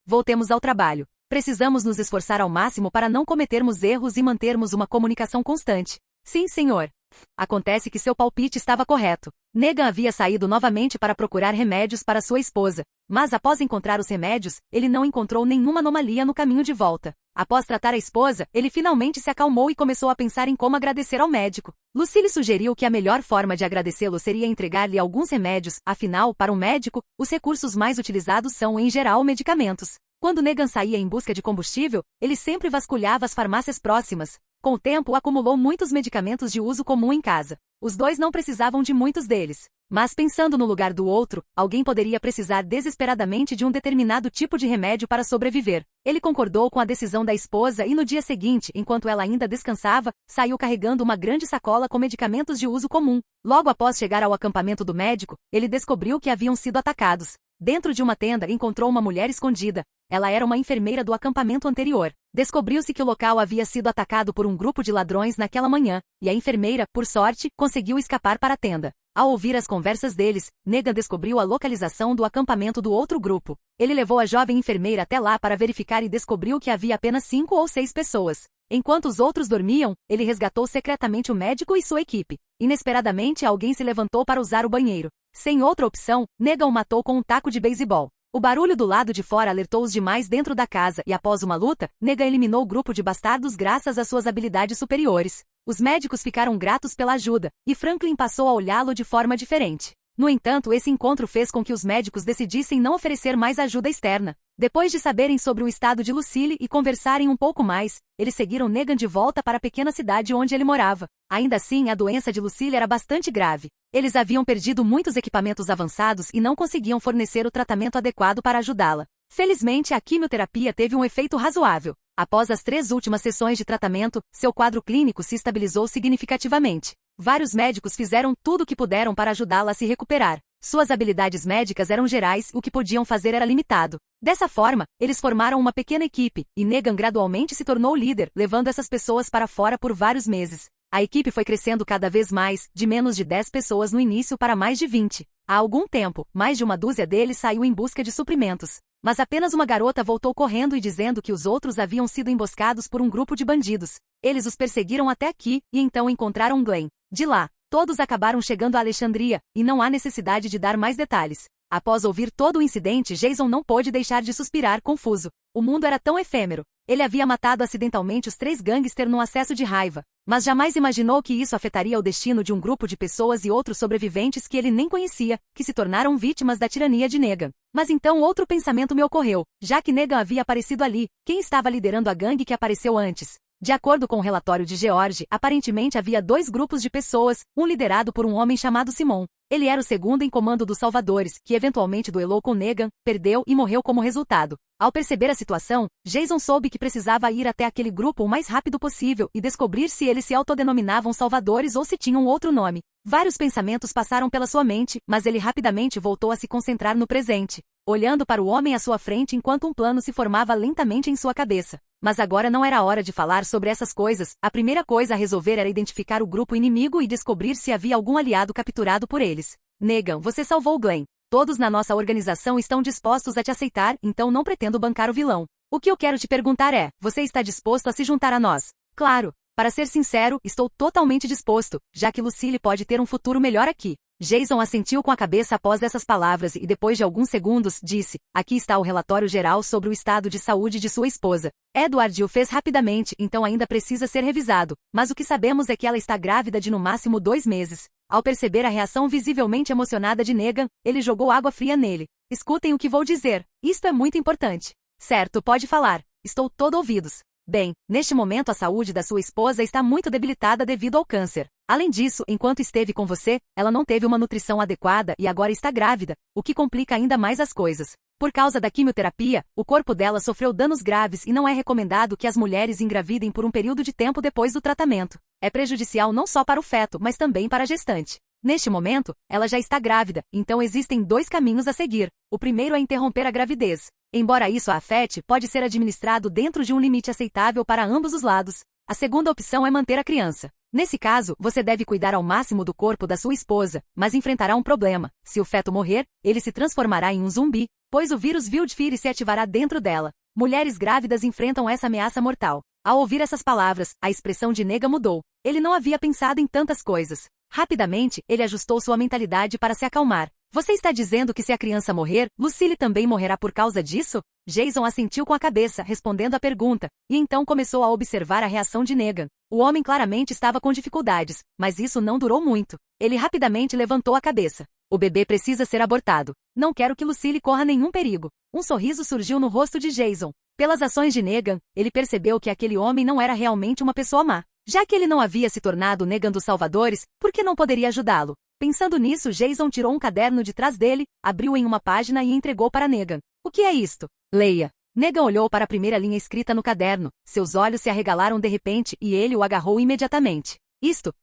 Voltemos ao trabalho. Precisamos nos esforçar ao máximo para não cometermos erros e mantermos uma comunicação constante. Sim, senhor. Acontece que seu palpite estava correto. Negan havia saído novamente para procurar remédios para sua esposa, mas após encontrar os remédios, ele não encontrou nenhuma anomalia no caminho de volta. Após tratar a esposa, ele finalmente se acalmou e começou a pensar em como agradecer ao médico. Lucille sugeriu que a melhor forma de agradecê-lo seria entregar-lhe alguns remédios, afinal, para um médico, os recursos mais utilizados são, em geral, medicamentos. Quando Negan saía em busca de combustível, ele sempre vasculhava as farmácias próximas. Com o tempo, acumulou muitos medicamentos de uso comum em casa. Os dois não precisavam de muitos deles. Mas pensando no lugar do outro, alguém poderia precisar desesperadamente de um determinado tipo de remédio para sobreviver. Ele concordou com a decisão da esposa e no dia seguinte, enquanto ela ainda descansava, saiu carregando uma grande sacola com medicamentos de uso comum. Logo após chegar ao acampamento do médico, ele descobriu que haviam sido atacados. Dentro de uma tenda encontrou uma mulher escondida. Ela era uma enfermeira do acampamento anterior. Descobriu-se que o local havia sido atacado por um grupo de ladrões naquela manhã, e a enfermeira, por sorte, conseguiu escapar para a tenda. Ao ouvir as conversas deles, Negan descobriu a localização do acampamento do outro grupo. Ele levou a jovem enfermeira até lá para verificar e descobriu que havia apenas 5 ou 6 pessoas. Enquanto os outros dormiam, ele resgatou secretamente o médico e sua equipe. Inesperadamente, alguém se levantou para usar o banheiro. Sem outra opção, Negan o matou com um taco de beisebol. O barulho do lado de fora alertou os demais dentro da casa e após uma luta, Negan eliminou o grupo de bastardos graças às suas habilidades superiores. Os médicos ficaram gratos pela ajuda, e Franklin passou a olhá-lo de forma diferente. No entanto, esse encontro fez com que os médicos decidissem não oferecer mais ajuda externa. Depois de saberem sobre o estado de Lucille e conversarem um pouco mais, eles seguiram Negan de volta para a pequena cidade onde ele morava. Ainda assim, a doença de Lucille era bastante grave. Eles haviam perdido muitos equipamentos avançados e não conseguiam fornecer o tratamento adequado para ajudá-la. Felizmente, a quimioterapia teve um efeito razoável. Após as 3 últimas sessões de tratamento, seu quadro clínico se estabilizou significativamente. Vários médicos fizeram tudo o que puderam para ajudá-la a se recuperar. Suas habilidades médicas eram gerais, o que podiam fazer era limitado. Dessa forma, eles formaram uma pequena equipe, e Negan gradualmente se tornou o líder, levando essas pessoas para fora por vários meses. A equipe foi crescendo cada vez mais, de menos de 10 pessoas no início para mais de 20. Há algum tempo, mais de uma dúzia deles saiu em busca de suprimentos. Mas apenas uma garota voltou correndo e dizendo que os outros haviam sido emboscados por um grupo de bandidos. Eles os perseguiram até aqui, e então encontraram Glenn. De lá, todos acabaram chegando a Alexandria, e não há necessidade de dar mais detalhes. Após ouvir todo o incidente, Jason não pôde deixar de suspirar, confuso. O mundo era tão efêmero. Ele havia matado acidentalmente os 3 gangsters num acesso de raiva, mas jamais imaginou que isso afetaria o destino de um grupo de pessoas e outros sobreviventes que ele nem conhecia, que se tornaram vítimas da tirania de Negan. Mas então outro pensamento me ocorreu. Já que Negan havia aparecido ali, quem estava liderando a gangue que apareceu antes? De acordo com o relatório de George, aparentemente havia 2 grupos de pessoas, um liderado por um homem chamado Simon. Ele era o segundo em comando dos Salvadores, que eventualmente duelou com Negan, perdeu e morreu como resultado. Ao perceber a situação, Jason soube que precisava ir até aquele grupo o mais rápido possível e descobrir se eles se autodenominavam Salvadores ou se tinham outro nome. Vários pensamentos passaram pela sua mente, mas ele rapidamente voltou a se concentrar no presente, olhando para o homem à sua frente enquanto um plano se formava lentamente em sua cabeça. Mas agora não era hora de falar sobre essas coisas, a primeira coisa a resolver era identificar o grupo inimigo e descobrir se havia algum aliado capturado por eles. Negan, você salvou Glenn. Todos na nossa organização estão dispostos a te aceitar, então não pretendo bancar o vilão. O que eu quero te perguntar é, você está disposto a se juntar a nós? Claro. Para ser sincero, estou totalmente disposto, já que Lucille pode ter um futuro melhor aqui. Jason assentiu com a cabeça após essas palavras e depois de alguns segundos, disse, aqui está o relatório geral sobre o estado de saúde de sua esposa. Edward o fez rapidamente, então ainda precisa ser revisado, mas o que sabemos é que ela está grávida de no máximo 2 meses. Ao perceber a reação visivelmente emocionada de Negan, ele jogou água fria nele. Escutem o que vou dizer, isto é muito importante. Certo, pode falar, estou todo ouvidos. Bem, neste momento a saúde da sua esposa está muito debilitada devido ao câncer. Além disso, enquanto esteve com você, ela não teve uma nutrição adequada e agora está grávida, o que complica ainda mais as coisas. Por causa da quimioterapia, o corpo dela sofreu danos graves e não é recomendado que as mulheres engravidem por um período de tempo depois do tratamento. É prejudicial não só para o feto, mas também para a gestante. Neste momento, ela já está grávida, então existem dois caminhos a seguir. O primeiro é interromper a gravidez. Embora isso a afete, pode ser administrado dentro de um limite aceitável para ambos os lados. A segunda opção é manter a criança. Nesse caso, você deve cuidar ao máximo do corpo da sua esposa, mas enfrentará um problema. Se o feto morrer, ele se transformará em um zumbi, pois o vírus Wildfire se ativará dentro dela. Mulheres grávidas enfrentam essa ameaça mortal. Ao ouvir essas palavras, a expressão de Negan mudou. Ele não havia pensado em tantas coisas. Rapidamente, ele ajustou sua mentalidade para se acalmar. Você está dizendo que se a criança morrer, Lucille também morrerá por causa disso? Jason assentiu com a cabeça, respondendo à pergunta, e então começou a observar a reação de Negan. O homem claramente estava com dificuldades, mas isso não durou muito. Ele rapidamente levantou a cabeça. O bebê precisa ser abortado. Não quero que Lucille corra nenhum perigo. Um sorriso surgiu no rosto de Jason. Pelas ações de Negan, ele percebeu que aquele homem não era realmente uma pessoa má. Já que ele não havia se tornado Negan dos Salvadores, por que não poderia ajudá-lo? Pensando nisso, Jason tirou um caderno de trás dele, abriu em uma página e entregou para Negan. O que é isto? Leia. Negan olhou para a primeira linha escrita no caderno. Seus olhos se arregalaram de repente e ele o agarrou imediatamente. Isto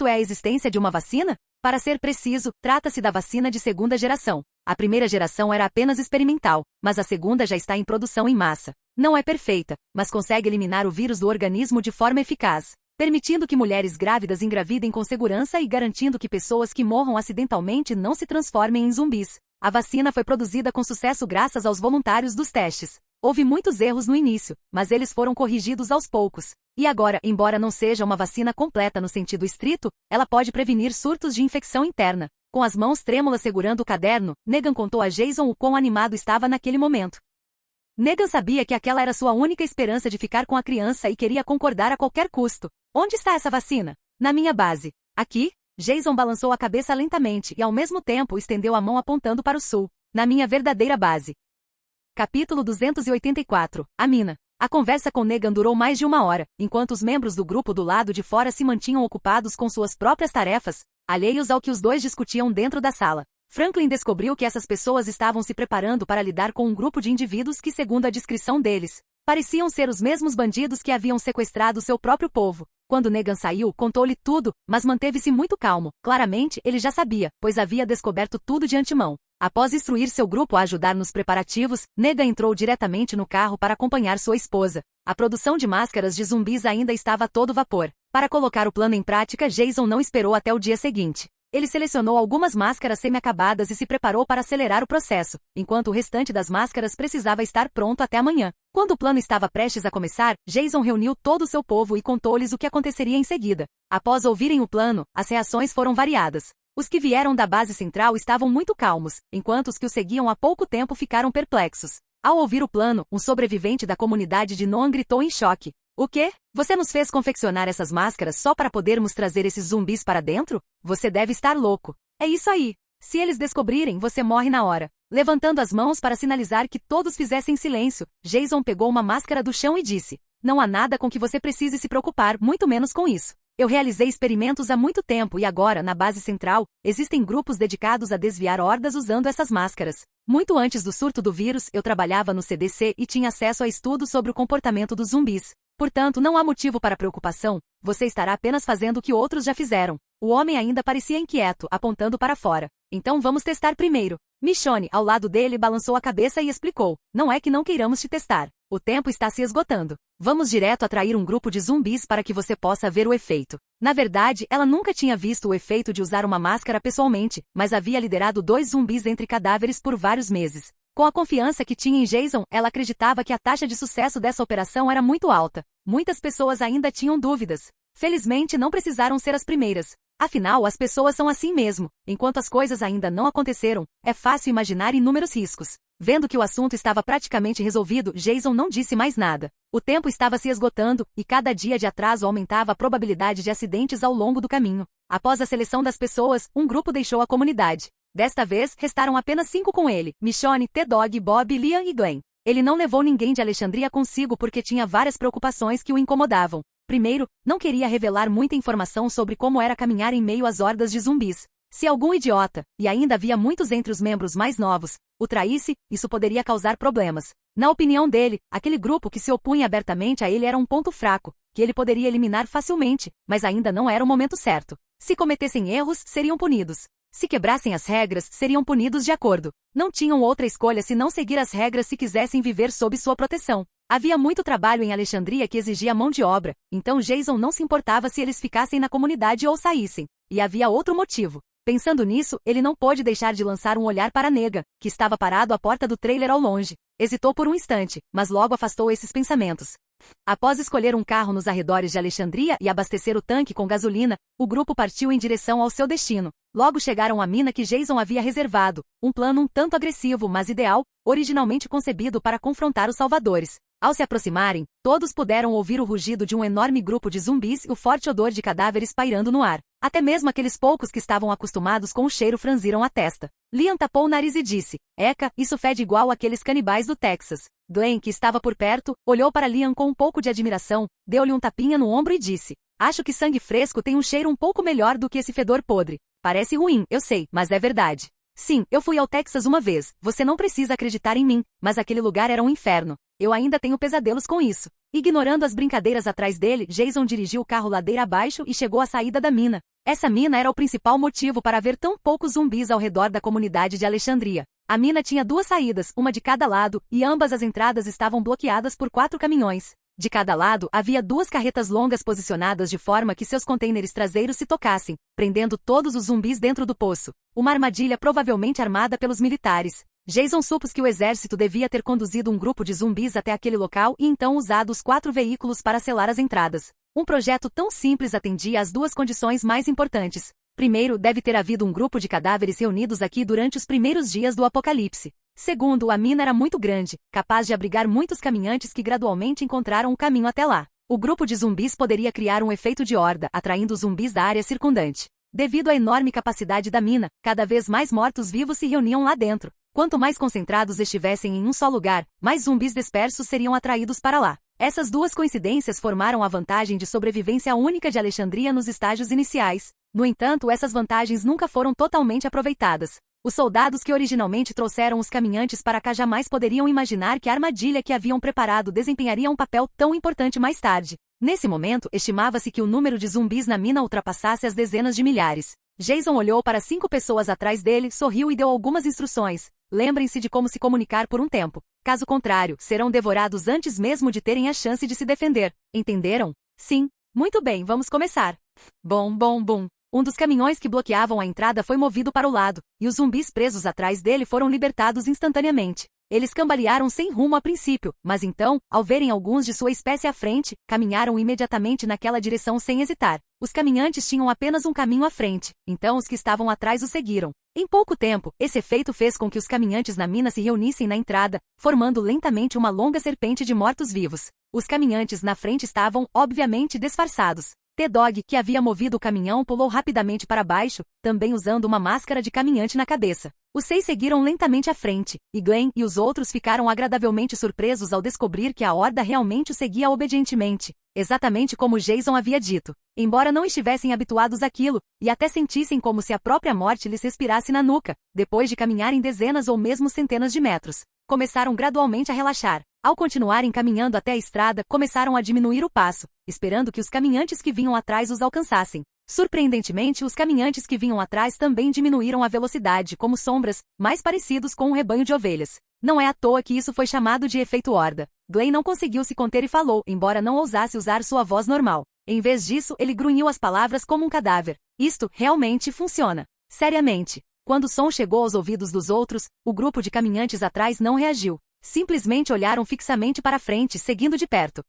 é a existência de uma vacina? Para ser preciso, trata-se da vacina de segunda geração. A primeira geração era apenas experimental, mas a segunda já está em produção em massa. Não é perfeita, mas consegue eliminar o vírus do organismo de forma eficaz, permitindo que mulheres grávidas engravidem com segurança e garantindo que pessoas que morram acidentalmente não se transformem em zumbis. A vacina foi produzida com sucesso graças aos voluntários dos testes. Houve muitos erros no início, mas eles foram corrigidos aos poucos. E agora, embora não seja uma vacina completa no sentido estrito, ela pode prevenir surtos de infecção interna. Com as mãos trêmulas segurando o caderno, Negan contou a Jason o quão animado estava naquele momento. Negan sabia que aquela era sua única esperança de ficar com a criança e queria concordar a qualquer custo. Onde está essa vacina? Na minha base. Aqui? Jason balançou a cabeça lentamente e ao mesmo tempo estendeu a mão apontando para o sul. Na minha verdadeira base. Capítulo 284. A mina. A conversa com Negan durou mais de 1 hora, enquanto os membros do grupo do lado de fora se mantinham ocupados com suas próprias tarefas, alheios ao que os dois discutiam dentro da sala. Franklin descobriu que essas pessoas estavam se preparando para lidar com um grupo de indivíduos que, segundo a descrição deles, pareciam ser os mesmos bandidos que haviam sequestrado seu próprio povo. Quando Negan saiu, contou-lhe tudo, mas manteve-se muito calmo. Claramente, ele já sabia, pois havia descoberto tudo de antemão. Após instruir seu grupo a ajudar nos preparativos, Negan entrou diretamente no carro para acompanhar sua esposa. A produção de máscaras de zumbis ainda estava a todo vapor. Para colocar o plano em prática, Jason não esperou até o dia seguinte. Ele selecionou algumas máscaras semi-acabadas e se preparou para acelerar o processo, enquanto o restante das máscaras precisava estar pronto até amanhã. Quando o plano estava prestes a começar, Jason reuniu todo o seu povo e contou-lhes o que aconteceria em seguida. Após ouvirem o plano, as reações foram variadas. Os que vieram da base central estavam muito calmos, enquanto os que o seguiam há pouco tempo ficaram perplexos. Ao ouvir o plano, um sobrevivente da comunidade de Noan gritou em choque. O quê? Você nos fez confeccionar essas máscaras só para podermos trazer esses zumbis para dentro? Você deve estar louco. É isso aí. Se eles descobrirem, você morre na hora. Levantando as mãos para sinalizar que todos fizessem silêncio, Jason pegou uma máscara do chão e disse: Não há nada com que você precise se preocupar, muito menos com isso. Eu realizei experimentos há muito tempo e agora, na base central, existem grupos dedicados a desviar hordas usando essas máscaras. Muito antes do surto do vírus, eu trabalhava no CDC e tinha acesso a estudos sobre o comportamento dos zumbis. Portanto, não há motivo para preocupação, você estará apenas fazendo o que outros já fizeram. O homem ainda parecia inquieto, apontando para fora. Então vamos testar primeiro. Michonne, ao lado dele, balançou a cabeça e explicou. Não é que não queiramos te testar. O tempo está se esgotando. Vamos direto atrair um grupo de zumbis para que você possa ver o efeito. Na verdade, ela nunca tinha visto o efeito de usar uma máscara pessoalmente, mas havia liderado 2 zumbis entre cadáveres por vários meses. Com a confiança que tinha em Jason, ela acreditava que a taxa de sucesso dessa operação era muito alta. Muitas pessoas ainda tinham dúvidas. Felizmente não precisaram ser as primeiras. Afinal, as pessoas são assim mesmo. Enquanto as coisas ainda não aconteceram, é fácil imaginar inúmeros riscos. Vendo que o assunto estava praticamente resolvido, Jason não disse mais nada. O tempo estava se esgotando, e cada dia de atraso aumentava a probabilidade de acidentes ao longo do caminho. Após a seleção das pessoas, um grupo deixou a comunidade. Desta vez, restaram apenas 5 com ele: Michonne, T-Dog, Bob, Liam e Glenn. Ele não levou ninguém de Alexandria consigo porque tinha várias preocupações que o incomodavam. Primeiro, não queria revelar muita informação sobre como era caminhar em meio às hordas de zumbis. Se algum idiota, e ainda havia muitos entre os membros mais novos, o traísse, isso poderia causar problemas. Na opinião dele, aquele grupo que se opunha abertamente a ele era um ponto fraco, que ele poderia eliminar facilmente, mas ainda não era o momento certo. Se cometessem erros, seriam punidos. Se quebrassem as regras, seriam punidos de acordo. Não tinham outra escolha senão seguir as regras se quisessem viver sob sua proteção. Havia muito trabalho em Alexandria que exigia mão de obra, então Jason não se importava se eles ficassem na comunidade ou saíssem. E havia outro motivo. Pensando nisso, ele não pôde deixar de lançar um olhar para a nega, que estava parado à porta do trailer ao longe. Hesitou por um instante, mas logo afastou esses pensamentos. Após escolher um carro nos arredores de Alexandria e abastecer o tanque com gasolina, o grupo partiu em direção ao seu destino. Logo chegaram à mina que Jason havia reservado, um plano um tanto agressivo mas ideal, originalmente concebido para confrontar os salvadores. Ao se aproximarem, todos puderam ouvir o rugido de um enorme grupo de zumbis e o forte odor de cadáveres pairando no ar. Até mesmo aqueles poucos que estavam acostumados com o cheiro franziram a testa. Liam tapou o nariz e disse, Eca, isso fede igual aqueles canibais do Texas. Glenn, que estava por perto, olhou para Liam com um pouco de admiração, deu-lhe um tapinha no ombro e disse, acho que sangue fresco tem um cheiro um pouco melhor do que esse fedor podre. Parece ruim, eu sei, mas é verdade. Sim, eu fui ao Texas uma vez, você não precisa acreditar em mim, mas aquele lugar era um inferno. Eu ainda tenho pesadelos com isso. Ignorando as brincadeiras atrás dele, Jason dirigiu o carro ladeira abaixo e chegou à saída da mina. Essa mina era o principal motivo para haver tão poucos zumbis ao redor da comunidade de Alexandria. A mina tinha 2 saídas, uma de cada lado, e ambas as entradas estavam bloqueadas por 4 caminhões. De cada lado, havia 2 carretas longas posicionadas de forma que seus contêineres traseiros se tocassem, prendendo todos os zumbis dentro do poço. Uma armadilha provavelmente armada pelos militares. Jason supôs que o exército devia ter conduzido um grupo de zumbis até aquele local e então usado os 4 veículos para selar as entradas. Um projeto tão simples atendia às 2 condições mais importantes. Primeiro, deve ter havido um grupo de cadáveres reunidos aqui durante os primeiros dias do apocalipse. Segundo, a mina era muito grande, capaz de abrigar muitos caminhantes que gradualmente encontraram o caminho até lá. O grupo de zumbis poderia criar um efeito de horda, atraindo os zumbis da área circundante. Devido à enorme capacidade da mina, cada vez mais mortos-vivos se reuniam lá dentro. Quanto mais concentrados estivessem em um só lugar, mais zumbis dispersos seriam atraídos para lá. Essas 2 coincidências formaram a vantagem de sobrevivência única de Alexandria nos estágios iniciais. No entanto, essas vantagens nunca foram totalmente aproveitadas. Os soldados que originalmente trouxeram os caminhantes para cá jamais poderiam imaginar que a armadilha que haviam preparado desempenharia um papel tão importante mais tarde. Nesse momento, estimava-se que o número de zumbis na mina ultrapassasse as dezenas de milhares. Jason olhou para 5 pessoas atrás dele, sorriu e deu algumas instruções. Lembrem-se de como se comunicar por um tempo. Caso contrário, serão devorados antes mesmo de terem a chance de se defender. Entenderam? Sim. Muito bem, vamos começar. Bom. Um dos caminhões que bloqueavam a entrada foi movido para o lado, e os zumbis presos atrás dele foram libertados instantaneamente. Eles cambalearam sem rumo a princípio, mas então, ao verem alguns de sua espécie à frente, caminharam imediatamente naquela direção sem hesitar. Os caminhantes tinham apenas um caminho à frente, então os que estavam atrás os seguiram. Em pouco tempo, esse efeito fez com que os caminhantes na mina se reunissem na entrada, formando lentamente uma longa serpente de mortos-vivos. Os caminhantes na frente estavam, obviamente, disfarçados. T-Dog, que havia movido o caminhão, pulou rapidamente para baixo, também usando uma máscara de caminhante na cabeça. Os 6 seguiram lentamente à frente, e Glenn e os outros ficaram agradavelmente surpresos ao descobrir que a horda realmente o seguia obedientemente, exatamente como Jason havia dito. Embora não estivessem habituados àquilo, e até sentissem como se a própria morte lhes respirasse na nuca, depois de caminharem dezenas ou mesmo centenas de metros, começaram gradualmente a relaxar. Ao continuarem caminhando até a estrada, começaram a diminuir o passo, esperando que os caminhantes que vinham atrás os alcançassem. Surpreendentemente, os caminhantes que vinham atrás também diminuíram a velocidade, como sombras, mais parecidos com um rebanho de ovelhas. Não é à toa que isso foi chamado de efeito horda. Glenn não conseguiu se conter e falou, embora não ousasse usar sua voz normal. Em vez disso, ele grunhiu as palavras como um cadáver. Isto realmente funciona. Seriamente. Quando o som chegou aos ouvidos dos outros, o grupo de caminhantes atrás não reagiu. Simplesmente olharam fixamente para frente, seguindo de perto.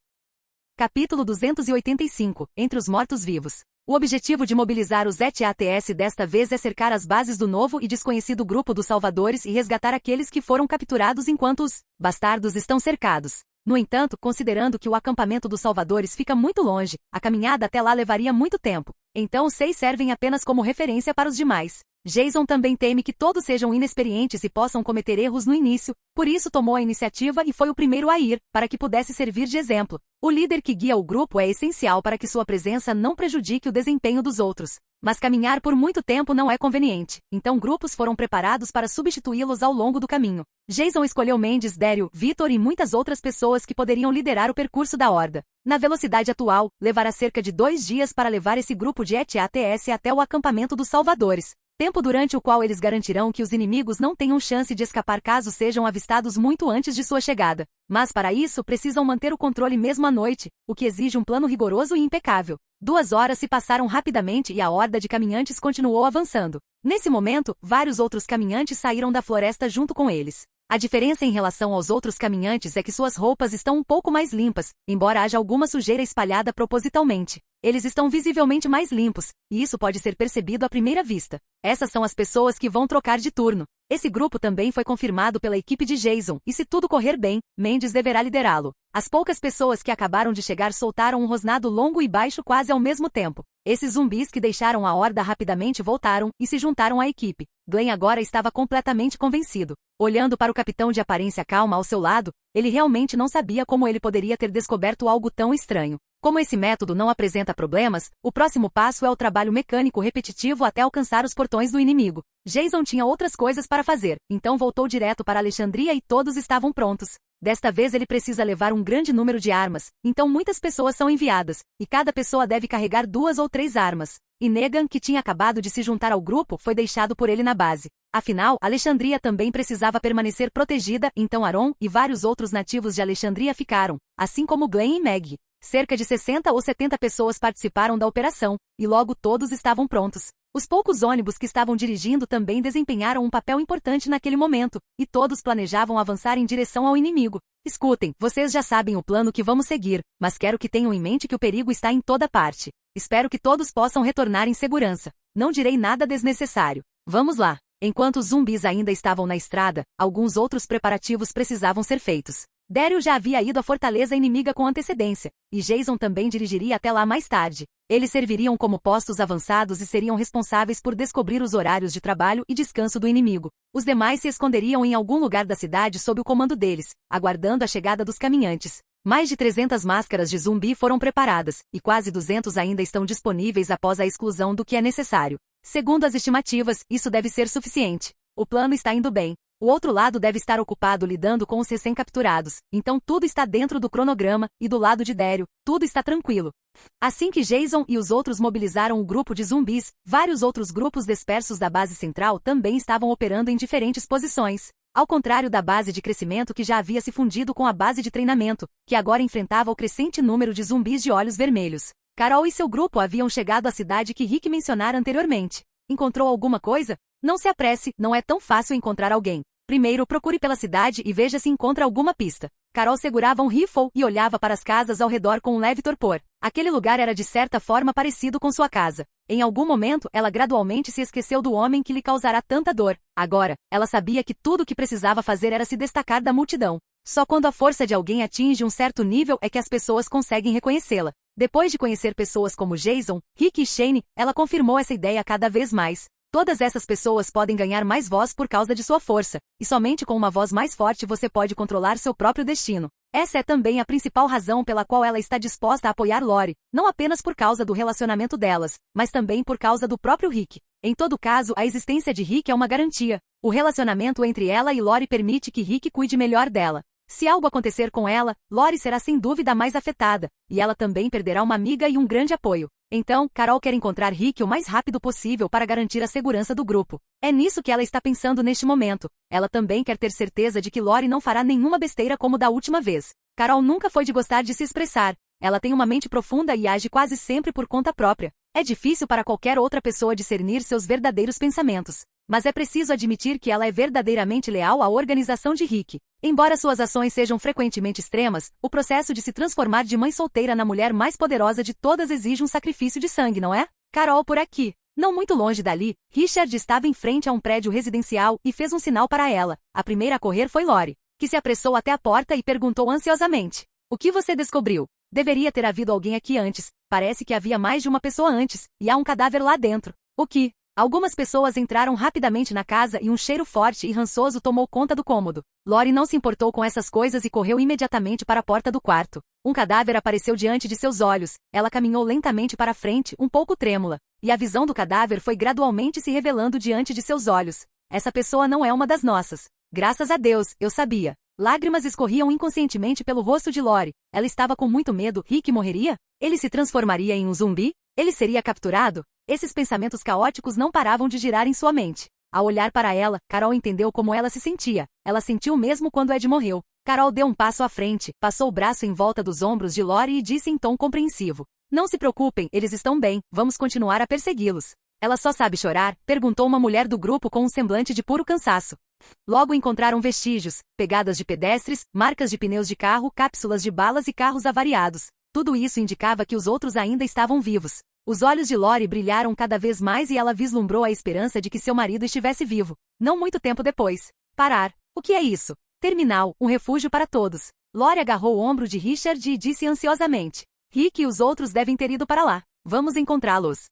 Capítulo 285. Entre os mortos-vivos. O objetivo de mobilizar os ETATS desta vez é cercar as bases do novo e desconhecido grupo dos Salvadores e resgatar aqueles que foram capturados enquanto os bastardos estão cercados. No entanto, considerando que o acampamento dos Salvadores fica muito longe, a caminhada até lá levaria muito tempo. Então os 6 servem apenas como referência para os demais. Jason também teme que todos sejam inexperientes e possam cometer erros no início, por isso tomou a iniciativa e foi o primeiro a ir, para que pudesse servir de exemplo. O líder que guia o grupo é essencial para que sua presença não prejudique o desempenho dos outros. Mas caminhar por muito tempo não é conveniente, então grupos foram preparados para substituí-los ao longo do caminho. Jason escolheu Mendes, Daryl, Victor e muitas outras pessoas que poderiam liderar o percurso da horda. Na velocidade atual, levará cerca de 2 dias para levar esse grupo de ETATS até o acampamento dos Salvadores. Tempo durante o qual eles garantirão que os inimigos não tenham chance de escapar caso sejam avistados muito antes de sua chegada. Mas para isso precisam manter o controle mesmo à noite, o que exige um plano rigoroso e impecável. 2 horas se passaram rapidamente e a horda de caminhantes continuou avançando. Nesse momento, vários outros caminhantes saíram da floresta junto com eles. A diferença em relação aos outros caminhantes é que suas roupas estão um pouco mais limpas, embora haja alguma sujeira espalhada propositalmente. Eles estão visivelmente mais limpos, e isso pode ser percebido à primeira vista. Essas são as pessoas que vão trocar de turno. Esse grupo também foi confirmado pela equipe de Jason, e se tudo correr bem, Mendes deverá liderá-lo. As poucas pessoas que acabaram de chegar soltaram um rosnado longo e baixo quase ao mesmo tempo. Esses zumbis que deixaram a horda rapidamente voltaram e se juntaram à equipe. Glenn agora estava completamente convencido. Olhando para o capitão de aparência calma ao seu lado, ele realmente não sabia como ele poderia ter descoberto algo tão estranho. Como esse método não apresenta problemas, o próximo passo é o trabalho mecânico repetitivo até alcançar os portões do inimigo. Jason tinha outras coisas para fazer, então voltou direto para Alexandria e todos estavam prontos. Desta vez ele precisa levar um grande número de armas, então muitas pessoas são enviadas, e cada pessoa deve carregar 2 ou 3 armas. E Negan, que tinha acabado de se juntar ao grupo, foi deixado por ele na base. Afinal, Alexandria também precisava permanecer protegida, então Aaron e vários outros nativos de Alexandria ficaram, assim como Glenn e Meg. Cerca de 60 ou 70 pessoas participaram da operação, e logo todos estavam prontos. Os poucos ônibus que estavam dirigindo também desempenharam um papel importante naquele momento, e todos planejavam avançar em direção ao inimigo. Escutem, vocês já sabem o plano que vamos seguir, mas quero que tenham em mente que o perigo está em toda parte. Espero que todos possam retornar em segurança. Não direi nada desnecessário. Vamos lá. Enquanto os zumbis ainda estavam na estrada, alguns outros preparativos precisavam ser feitos. Daryl já havia ido à fortaleza inimiga com antecedência, e Jason também dirigiria até lá mais tarde. Eles serviriam como postos avançados e seriam responsáveis por descobrir os horários de trabalho e descanso do inimigo. Os demais se esconderiam em algum lugar da cidade sob o comando deles, aguardando a chegada dos caminhantes. Mais de 300 máscaras de zumbi foram preparadas, e quase 200 ainda estão disponíveis após a exclusão do que é necessário. Segundo as estimativas, isso deve ser suficiente. O plano está indo bem. O outro lado deve estar ocupado lidando com os recém-capturados, então tudo está dentro do cronograma, e do lado de Daryl, tudo está tranquilo. Assim que Jason e os outros mobilizaram o grupo de zumbis, vários outros grupos dispersos da base central também estavam operando em diferentes posições. Ao contrário da base de crescimento que já havia se fundido com a base de treinamento, que agora enfrentava o crescente número de zumbis de olhos vermelhos. Carol e seu grupo haviam chegado à cidade que Rick mencionara anteriormente. Encontrou alguma coisa? Não se apresse, não é tão fácil encontrar alguém. Primeiro procure pela cidade e veja se encontra alguma pista. Carol segurava um rifle e olhava para as casas ao redor com um leve torpor. Aquele lugar era de certa forma parecido com sua casa. Em algum momento, ela gradualmente se esqueceu do homem que lhe causará tanta dor. Agora, ela sabia que tudo o que precisava fazer era se destacar da multidão. Só quando a força de alguém atinge um certo nível é que as pessoas conseguem reconhecê-la. Depois de conhecer pessoas como Jason, Rick e Shane, ela confirmou essa ideia cada vez mais. Todas essas pessoas podem ganhar mais voz por causa de sua força, e somente com uma voz mais forte você pode controlar seu próprio destino. Essa é também a principal razão pela qual ela está disposta a apoiar Lori, não apenas por causa do relacionamento delas, mas também por causa do próprio Rick. Em todo caso, a existência de Rick é uma garantia. O relacionamento entre ela e Lori permite que Rick cuide melhor dela. Se algo acontecer com ela, Lori será sem dúvida mais afetada, e ela também perderá uma amiga e um grande apoio. Então, Carol quer encontrar Rick o mais rápido possível para garantir a segurança do grupo. É nisso que ela está pensando neste momento. Ela também quer ter certeza de que Lori não fará nenhuma besteira como da última vez. Carol nunca foi de gostar de se expressar. Ela tem uma mente profunda e age quase sempre por conta própria. É difícil para qualquer outra pessoa discernir seus verdadeiros pensamentos. Mas é preciso admitir que ela é verdadeiramente leal à organização de Rick. Embora suas ações sejam frequentemente extremas, o processo de se transformar de mãe solteira na mulher mais poderosa de todas exige um sacrifício de sangue, não é? Carol por aqui. Não muito longe dali, Richard estava em frente a um prédio residencial e fez um sinal para ela. A primeira a correr foi Lori, que se apressou até a porta e perguntou ansiosamente: "O que você descobriu?" "Deveria ter havido alguém aqui antes. Parece que havia mais de uma pessoa antes, e há um cadáver lá dentro." "O que?" Algumas pessoas entraram rapidamente na casa e um cheiro forte e rançoso tomou conta do cômodo. Lori não se importou com essas coisas e correu imediatamente para a porta do quarto. Um cadáver apareceu diante de seus olhos. Ela caminhou lentamente para a frente, um pouco trêmula. E a visão do cadáver foi gradualmente se revelando diante de seus olhos. Essa pessoa não é uma das nossas. Graças a Deus, eu sabia. Lágrimas escorriam inconscientemente pelo rosto de Lori. Ela estava com muito medo. Rick morreria? Ele se transformaria em um zumbi? Ele seria capturado? Esses pensamentos caóticos não paravam de girar em sua mente. Ao olhar para ela, Carol entendeu como ela se sentia. Ela sentiu mesmo quando Ed morreu. Carol deu um passo à frente, passou o braço em volta dos ombros de Lori e disse em tom compreensivo: "Não se preocupem, eles estão bem, vamos continuar a persegui-los." "Ela só sabe chorar?" perguntou uma mulher do grupo com um semblante de puro cansaço. Logo encontraram vestígios, pegadas de pedestres, marcas de pneus de carro, cápsulas de balas e carros avariados. Tudo isso indicava que os outros ainda estavam vivos. Os olhos de Lori brilharam cada vez mais e ela vislumbrou a esperança de que seu marido estivesse vivo. Não muito tempo depois. Parar. O que é isso? Terminal, um refúgio para todos. Lori agarrou o ombro de Richard e disse ansiosamente: "Rick e os outros devem ter ido para lá. Vamos encontrá-los."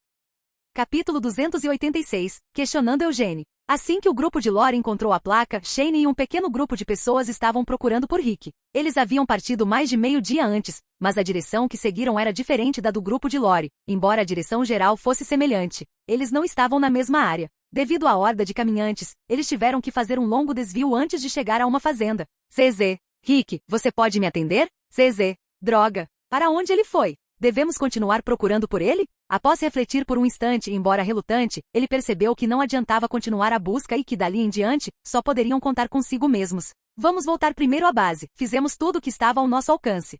Capítulo 286. Questionando Eugene. Assim que o grupo de Lori encontrou a placa, Shane e um pequeno grupo de pessoas estavam procurando por Rick. Eles haviam partido mais de meio-dia antes, mas a direção que seguiram era diferente da do grupo de Lori, embora a direção geral fosse semelhante. Eles não estavam na mesma área. Devido à horda de caminhantes, eles tiveram que fazer um longo desvio antes de chegar a uma fazenda. "CZ. Rick, você pode me atender?" "CZ. Droga. Para onde ele foi? Devemos continuar procurando por ele?" Após refletir por um instante, embora relutante, ele percebeu que não adiantava continuar a busca e que dali em diante, só poderiam contar consigo mesmos. "Vamos voltar primeiro à base. Fizemos tudo o que estava ao nosso alcance."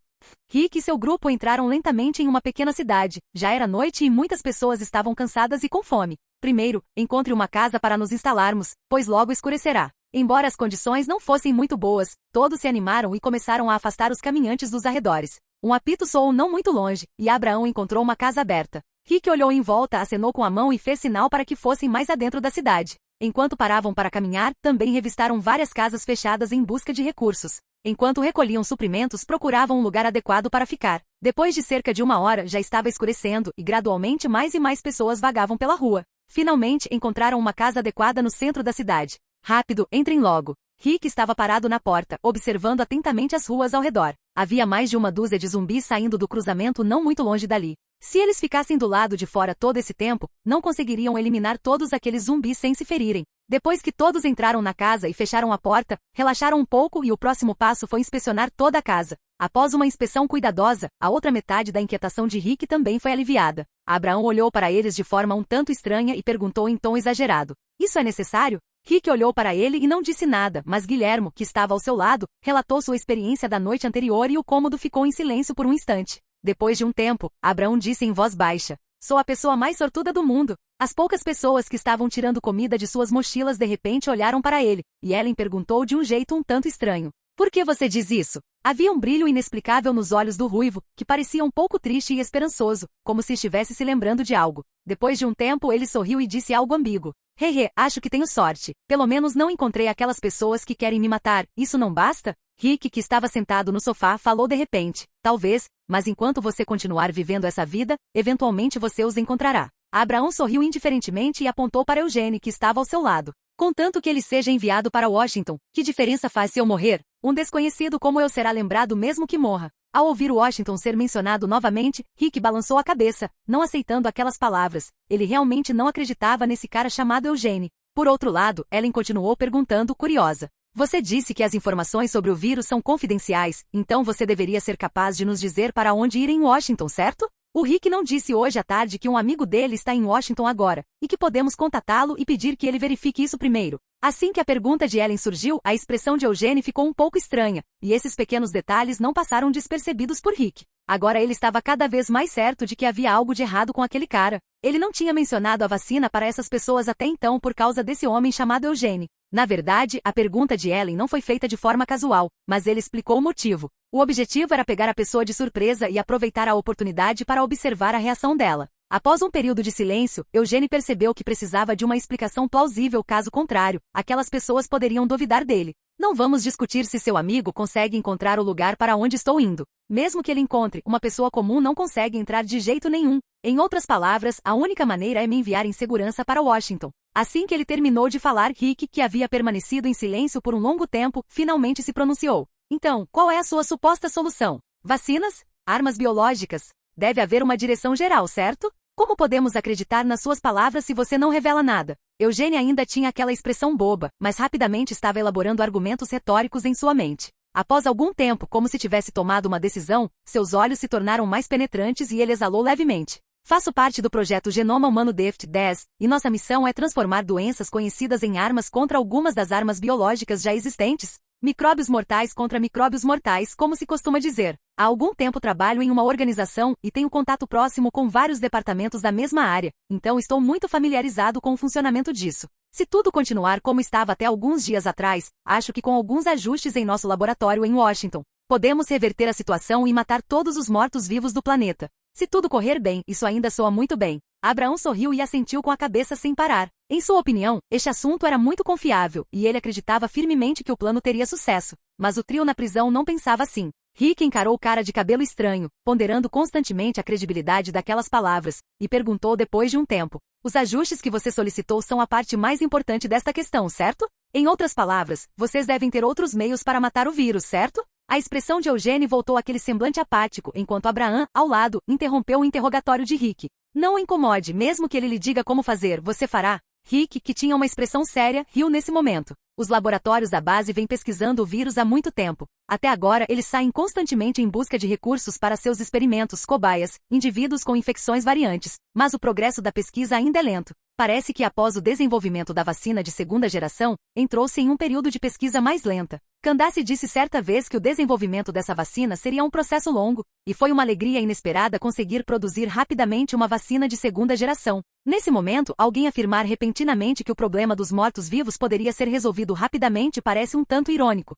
Rick e seu grupo entraram lentamente em uma pequena cidade. Já era noite e muitas pessoas estavam cansadas e com fome. "Primeiro, encontre uma casa para nos instalarmos, pois logo escurecerá." Embora as condições não fossem muito boas, todos se animaram e começaram a afastar os caminhantes dos arredores. Um apito soou não muito longe, e Abraão encontrou uma casa aberta. Rick olhou em volta, acenou com a mão e fez sinal para que fossem mais adentro da cidade. Enquanto paravam para caminhar, também revistaram várias casas fechadas em busca de recursos. Enquanto recolhiam suprimentos, procuravam um lugar adequado para ficar. Depois de cerca de 1 hora, já estava escurecendo, e gradualmente mais e mais pessoas vagavam pela rua. Finalmente, encontraram uma casa adequada no centro da cidade. "Rápido, entrem logo." Rick estava parado na porta, observando atentamente as ruas ao redor. Havia mais de uma dúzia de zumbis saindo do cruzamento não muito longe dali. Se eles ficassem do lado de fora todo esse tempo, não conseguiriam eliminar todos aqueles zumbis sem se ferirem. Depois que todos entraram na casa e fecharam a porta, relaxaram um pouco e o próximo passo foi inspecionar toda a casa. Após uma inspeção cuidadosa, a outra metade da inquietação de Rick também foi aliviada. Abraão olhou para eles de forma um tanto estranha e perguntou em tom exagerado: "Isso é necessário?" Rick olhou para ele e não disse nada, mas Guilhermo, que estava ao seu lado, relatou sua experiência da noite anterior e o cômodo ficou em silêncio por um instante. Depois de um tempo, Abraão disse em voz baixa: "Sou a pessoa mais sortuda do mundo." As poucas pessoas que estavam tirando comida de suas mochilas de repente olharam para ele, e Ellen perguntou de um jeito um tanto estranho: "Por que você diz isso?" Havia um brilho inexplicável nos olhos do ruivo, que parecia um pouco triste e esperançoso, como se estivesse se lembrando de algo. Depois de um tempo ele sorriu e disse algo ambíguo: "Hehe, acho que tenho sorte. Pelo menos não encontrei aquelas pessoas que querem me matar. Isso não basta?" Rick, que estava sentado no sofá, falou de repente: "Talvez, mas enquanto você continuar vivendo essa vida, eventualmente você os encontrará." Abraão sorriu indiferentemente e apontou para Eugene, que estava ao seu lado. "Contanto que ele seja enviado para Washington, que diferença faz se eu morrer? Um desconhecido como eu será lembrado mesmo que morra." Ao ouvir Washington ser mencionado novamente, Rick balançou a cabeça, não aceitando aquelas palavras. Ele realmente não acreditava nesse cara chamado Eugene. Por outro lado, Ellen continuou perguntando, curiosa: "Você disse que as informações sobre o vírus são confidenciais, então você deveria ser capaz de nos dizer para onde ir em Washington, certo?" O Rick não disse hoje à tarde que um amigo dele está em Washington agora, e que podemos contatá-lo e pedir que ele verifique isso primeiro. Assim que a pergunta de Ellen surgiu, a expressão de Eugene ficou um pouco estranha, e esses pequenos detalhes não passaram despercebidos por Rick. Agora ele estava cada vez mais certo de que havia algo de errado com aquele cara. Ele não tinha mencionado a vacina para essas pessoas até então por causa desse homem chamado Eugene. Na verdade, a pergunta de Ellen não foi feita de forma casual, mas ele explicou o motivo. O objetivo era pegar a pessoa de surpresa e aproveitar a oportunidade para observar a reação dela. Após um período de silêncio, Eugênio percebeu que precisava de uma explicação plausível, caso contrário, aquelas pessoas poderiam duvidar dele. Não vamos discutir se seu amigo consegue encontrar o lugar para onde estou indo. Mesmo que ele encontre, uma pessoa comum não consegue entrar de jeito nenhum. Em outras palavras, a única maneira é me enviar em segurança para Washington. Assim que ele terminou de falar, Rick, que havia permanecido em silêncio por um longo tempo, finalmente se pronunciou. Então, qual é a sua suposta solução? Vacinas? Armas biológicas? Deve haver uma direção geral, certo? Como podemos acreditar nas suas palavras se você não revela nada? Eugênia ainda tinha aquela expressão boba, mas rapidamente estava elaborando argumentos retóricos em sua mente. Após algum tempo, como se tivesse tomado uma decisão, seus olhos se tornaram mais penetrantes e ele exalou levemente. Faço parte do projeto Genoma Humano DEFT-10, e nossa missão é transformar doenças conhecidas em armas contra algumas das armas biológicas já existentes. Micróbios mortais contra micróbios mortais, como se costuma dizer. Há algum tempo trabalho em uma organização e tenho contato próximo com vários departamentos da mesma área, então estou muito familiarizado com o funcionamento disso. Se tudo continuar como estava até alguns dias atrás, acho que com alguns ajustes em nosso laboratório em Washington, podemos reverter a situação e matar todos os mortos-vivos do planeta. Se tudo correr bem, isso ainda soa muito bem. Abraão sorriu e assentiu com a cabeça sem parar. Em sua opinião, este assunto era muito confiável, e ele acreditava firmemente que o plano teria sucesso. Mas o trio na prisão não pensava assim. Rick encarou o cara de cabelo estranho, ponderando constantemente a credibilidade daquelas palavras, e perguntou depois de um tempo. Os ajustes que você solicitou são a parte mais importante desta questão, certo? Em outras palavras, vocês devem ter outros meios para matar o vírus, certo? A expressão de Eugênio voltou àquele semblante apático, enquanto Abraham, ao lado, interrompeu o interrogatório de Rick. Não o incomode, mesmo que ele lhe diga como fazer, você fará? Rick, que tinha uma expressão séria, riu nesse momento. Os laboratórios da base vêm pesquisando o vírus há muito tempo. Até agora, eles saem constantemente em busca de recursos para seus experimentos, cobaias, indivíduos com infecções variantes. Mas o progresso da pesquisa ainda é lento. Parece que após o desenvolvimento da vacina de segunda geração, entrou-se em um período de pesquisa mais lenta. Candace disse certa vez que o desenvolvimento dessa vacina seria um processo longo, e foi uma alegria inesperada conseguir produzir rapidamente uma vacina de segunda geração. Nesse momento, alguém afirmar repentinamente que o problema dos mortos-vivos poderia ser resolvido rapidamente parece um tanto irônico.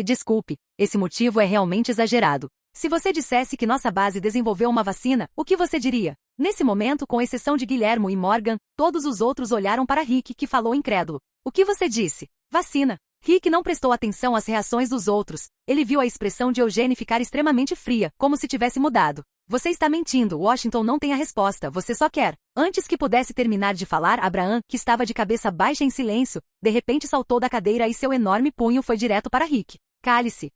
Desculpe, esse motivo é realmente exagerado. Se você dissesse que nossa base desenvolveu uma vacina, o que você diria? Nesse momento, com exceção de Guilhermo e Morgan, todos os outros olharam para Rick, que falou incrédulo. O que você disse? Vacina. Rick não prestou atenção às reações dos outros. Ele viu a expressão de Eugênio ficar extremamente fria, como se tivesse mudado. Você está mentindo, Washington não tem a resposta, você só quer. Antes que pudesse terminar de falar, Abraham, que estava de cabeça baixa em silêncio, de repente saltou da cadeira e seu enorme punho foi direto para Rick. Cale-se.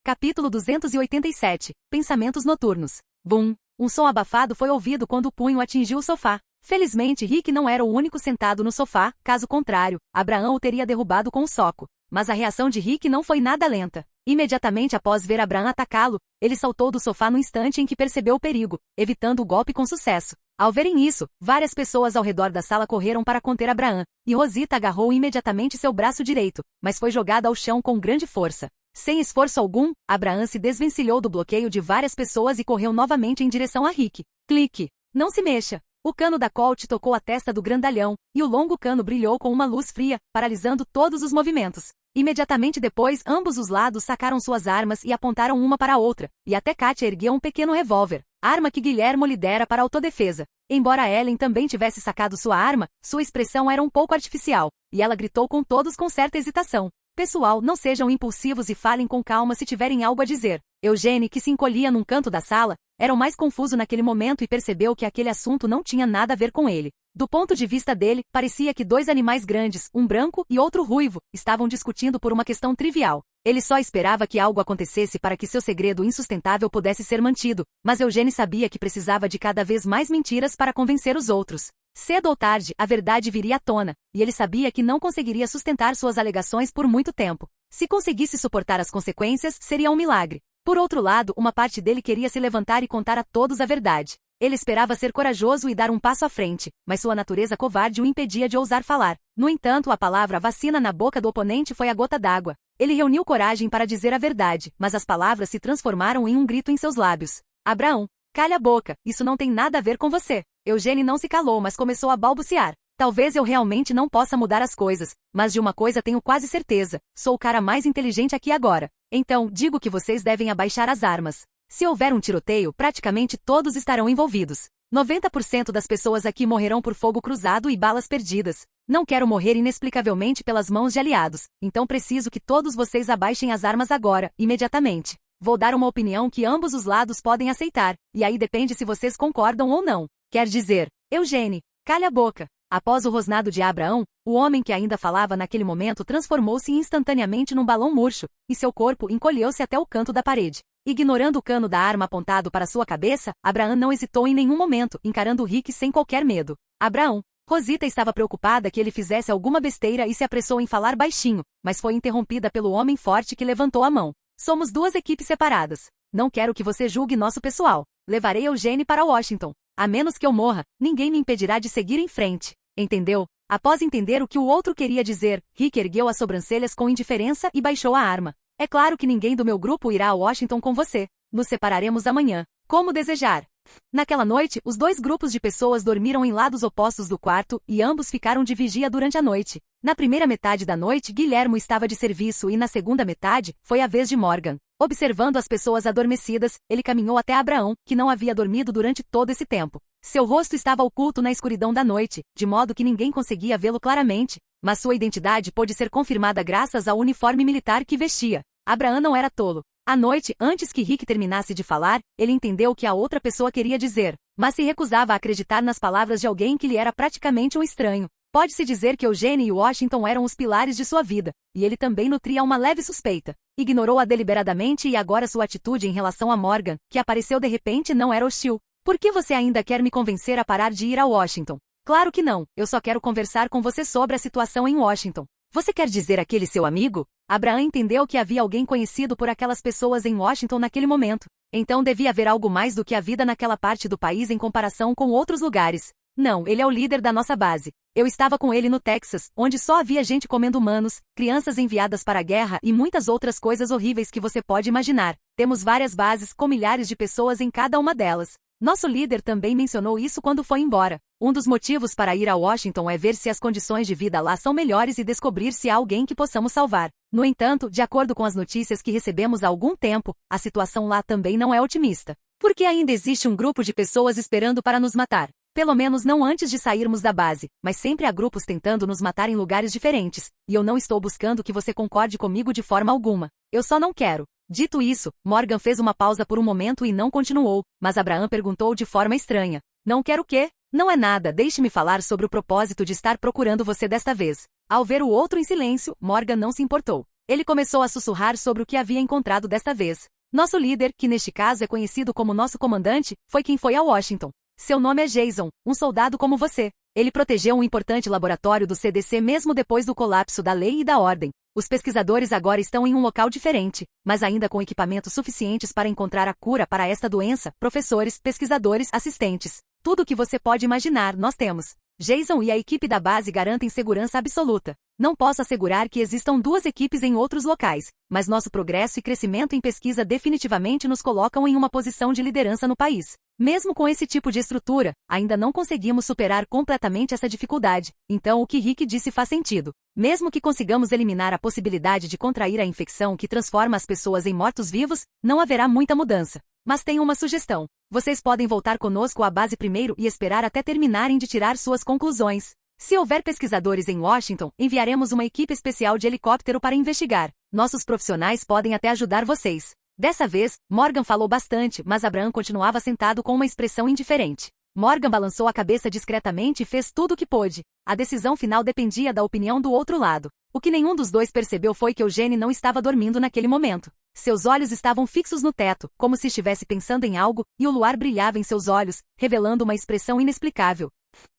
Capítulo 287. Pensamentos noturnos. Bum! Um som abafado foi ouvido quando o punho atingiu o sofá. Felizmente, Rick não era o único sentado no sofá, caso contrário, Abraham o teria derrubado com um soco. Mas a reação de Rick não foi nada lenta. Imediatamente após ver Abraham atacá-lo, ele saltou do sofá no instante em que percebeu o perigo, evitando o golpe com sucesso. Ao verem isso, várias pessoas ao redor da sala correram para conter Abraham, e Rosita agarrou imediatamente seu braço direito, mas foi jogada ao chão com grande força. Sem esforço algum, Abraham se desvencilhou do bloqueio de várias pessoas e correu novamente em direção a Rick. Clique! Não se mexa! O cano da Colt tocou a testa do grandalhão, e o longo cano brilhou com uma luz fria, paralisando todos os movimentos. Imediatamente depois, ambos os lados sacaram suas armas e apontaram uma para a outra, e até Katia ergueu um pequeno revólver, arma que Guilhermo lhe dera para autodefesa. Embora Ellen também tivesse sacado sua arma, sua expressão era um pouco artificial, e ela gritou com todos com certa hesitação. Pessoal, não sejam impulsivos e falem com calma se tiverem algo a dizer. Eugênio, que se encolhia num canto da sala, era o mais confuso naquele momento e percebeu que aquele assunto não tinha nada a ver com ele. Do ponto de vista dele, parecia que dois animais grandes, um branco e outro ruivo, estavam discutindo por uma questão trivial. Ele só esperava que algo acontecesse para que seu segredo insustentável pudesse ser mantido, mas Eugênio sabia que precisava de cada vez mais mentiras para convencer os outros. Cedo ou tarde, a verdade viria à tona, e ele sabia que não conseguiria sustentar suas alegações por muito tempo. Se conseguisse suportar as consequências, seria um milagre. Por outro lado, uma parte dele queria se levantar e contar a todos a verdade. Ele esperava ser corajoso e dar um passo à frente, mas sua natureza covarde o impedia de ousar falar. No entanto, a palavra vacina na boca do oponente foi a gota d'água. Ele reuniu coragem para dizer a verdade, mas as palavras se transformaram em um grito em seus lábios. Abraão, calha a boca, isso não tem nada a ver com você. Eugênio não se calou, mas começou a balbuciar. Talvez eu realmente não possa mudar as coisas, mas de uma coisa tenho quase certeza, sou o cara mais inteligente aqui agora. Então, digo que vocês devem abaixar as armas. Se houver um tiroteio, praticamente todos estarão envolvidos. 90% das pessoas aqui morrerão por fogo cruzado e balas perdidas. Não quero morrer inexplicavelmente pelas mãos de aliados, então preciso que todos vocês abaixem as armas agora, imediatamente. Vou dar uma opinião que ambos os lados podem aceitar, e aí depende se vocês concordam ou não. Quer dizer, Eugênio, calha a boca. Após o rosnado de Abraão, o homem que ainda falava naquele momento transformou-se instantaneamente num balão murcho, e seu corpo encolheu-se até o canto da parede. Ignorando o cano da arma apontado para sua cabeça, Abraão não hesitou em nenhum momento, encarando Rick sem qualquer medo. Abraão. Rosita estava preocupada que ele fizesse alguma besteira e se apressou em falar baixinho, mas foi interrompida pelo homem forte que levantou a mão. Somos duas equipes separadas. Não quero que você julgue nosso pessoal. Levarei Eugênio para Washington. A menos que eu morra, ninguém me impedirá de seguir em frente. Entendeu? Após entender o que o outro queria dizer, Rick ergueu as sobrancelhas com indiferença e baixou a arma. É claro que ninguém do meu grupo irá a Washington com você. Nos separaremos amanhã. Como desejar. Naquela noite, os dois grupos de pessoas dormiram em lados opostos do quarto e ambos ficaram de vigia durante a noite. Na primeira metade da noite, Guilhermo estava de serviço e na segunda metade, foi a vez de Morgan. Observando as pessoas adormecidas, ele caminhou até Abraão, que não havia dormido durante todo esse tempo. Seu rosto estava oculto na escuridão da noite, de modo que ninguém conseguia vê-lo claramente, mas sua identidade pôde ser confirmada graças ao uniforme militar que vestia. Abraão não era tolo. À noite, antes que Rick terminasse de falar, ele entendeu o que a outra pessoa queria dizer, mas se recusava a acreditar nas palavras de alguém que lhe era praticamente um estranho. Pode-se dizer que Eugênio e Washington eram os pilares de sua vida, e ele também nutria uma leve suspeita. Ignorou-a deliberadamente e agora sua atitude em relação a Morgan, que apareceu de repente, não era hostil. Por que você ainda quer me convencer a parar de ir a Washington? Claro que não, eu só quero conversar com você sobre a situação em Washington. Você quer dizer aquele seu amigo? Abraão entendeu que havia alguém conhecido por aquelas pessoas em Washington naquele momento. Então devia haver algo mais do que a vida naquela parte do país em comparação com outros lugares. Não, ele é o líder da nossa base. Eu estava com ele no Texas, onde só havia gente comendo humanos, crianças enviadas para a guerra e muitas outras coisas horríveis que você pode imaginar. Temos várias bases com milhares de pessoas em cada uma delas. Nosso líder também mencionou isso quando foi embora. Um dos motivos para ir a Washington é ver se as condições de vida lá são melhores e descobrir se há alguém que possamos salvar. No entanto, de acordo com as notícias que recebemos há algum tempo, a situação lá também não é otimista. Porque ainda existe um grupo de pessoas esperando para nos matar. Pelo menos não antes de sairmos da base, mas sempre há grupos tentando nos matar em lugares diferentes, e eu não estou buscando que você concorde comigo de forma alguma. Eu só não quero. Dito isso, Morgan fez uma pausa por um momento e não continuou, mas Abraão perguntou de forma estranha. Não quero o quê? Não é nada, deixe-me falar sobre o propósito de estar procurando você desta vez. Ao ver o outro em silêncio, Morgan não se importou. Ele começou a sussurrar sobre o que havia encontrado desta vez. Nosso líder, que neste caso é conhecido como nosso comandante, foi quem foi a Washington. Seu nome é Jason, um soldado como você. Ele protegeu um importante laboratório do CDC mesmo depois do colapso da lei e da ordem. Os pesquisadores agora estão em um local diferente, mas ainda com equipamentos suficientes para encontrar a cura para esta doença, professores, pesquisadores, assistentes. Tudo o que você pode imaginar, nós temos. Jason e a equipe da base garantem segurança absoluta. Não posso assegurar que existam duas equipes em outros locais, mas nosso progresso e crescimento em pesquisa definitivamente nos colocam em uma posição de liderança no país. Mesmo com esse tipo de estrutura, ainda não conseguimos superar completamente essa dificuldade, então o que Rick disse faz sentido. Mesmo que consigamos eliminar a possibilidade de contrair a infecção que transforma as pessoas em mortos-vivos, não haverá muita mudança. Mas tenho uma sugestão. Vocês podem voltar conosco à base primeiro e esperar até terminarem de tirar suas conclusões. Se houver pesquisadores em Washington, enviaremos uma equipe especial de helicóptero para investigar. Nossos profissionais podem até ajudar vocês. Dessa vez, Morgan falou bastante, mas Abraão continuava sentado com uma expressão indiferente. Morgan balançou a cabeça discretamente e fez tudo o que pôde. A decisão final dependia da opinião do outro lado. O que nenhum dos dois percebeu foi que Eugênio não estava dormindo naquele momento. Seus olhos estavam fixos no teto, como se estivesse pensando em algo, e o luar brilhava em seus olhos, revelando uma expressão inexplicável.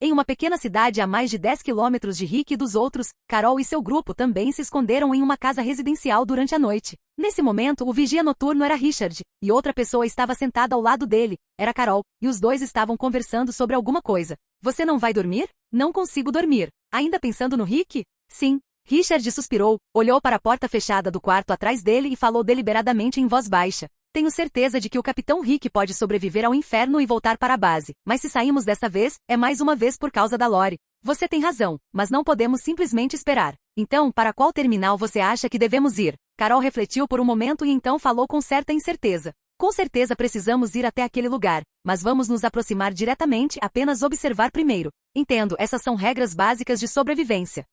Em uma pequena cidade a mais de 10 quilômetros de Rick e dos outros, Carol e seu grupo também se esconderam em uma casa residencial durante a noite. Nesse momento, o vigia noturno era Richard, e outra pessoa estava sentada ao lado dele, era Carol, e os dois estavam conversando sobre alguma coisa. Você não vai dormir? Não consigo dormir. Ainda pensando no Rick? Sim. Richard suspirou, olhou para a porta fechada do quarto atrás dele e falou deliberadamente em voz baixa. Tenho certeza de que o Capitão Rick pode sobreviver ao inferno e voltar para a base, mas se saímos desta vez, é mais uma vez por causa da Lori. Você tem razão, mas não podemos simplesmente esperar. Então, para qual terminal você acha que devemos ir? Carol refletiu por um momento e então falou com certa incerteza. Com certeza precisamos ir até aquele lugar, mas vamos nos aproximar diretamente, apenas observar primeiro. Entendo, essas são regras básicas de sobrevivência.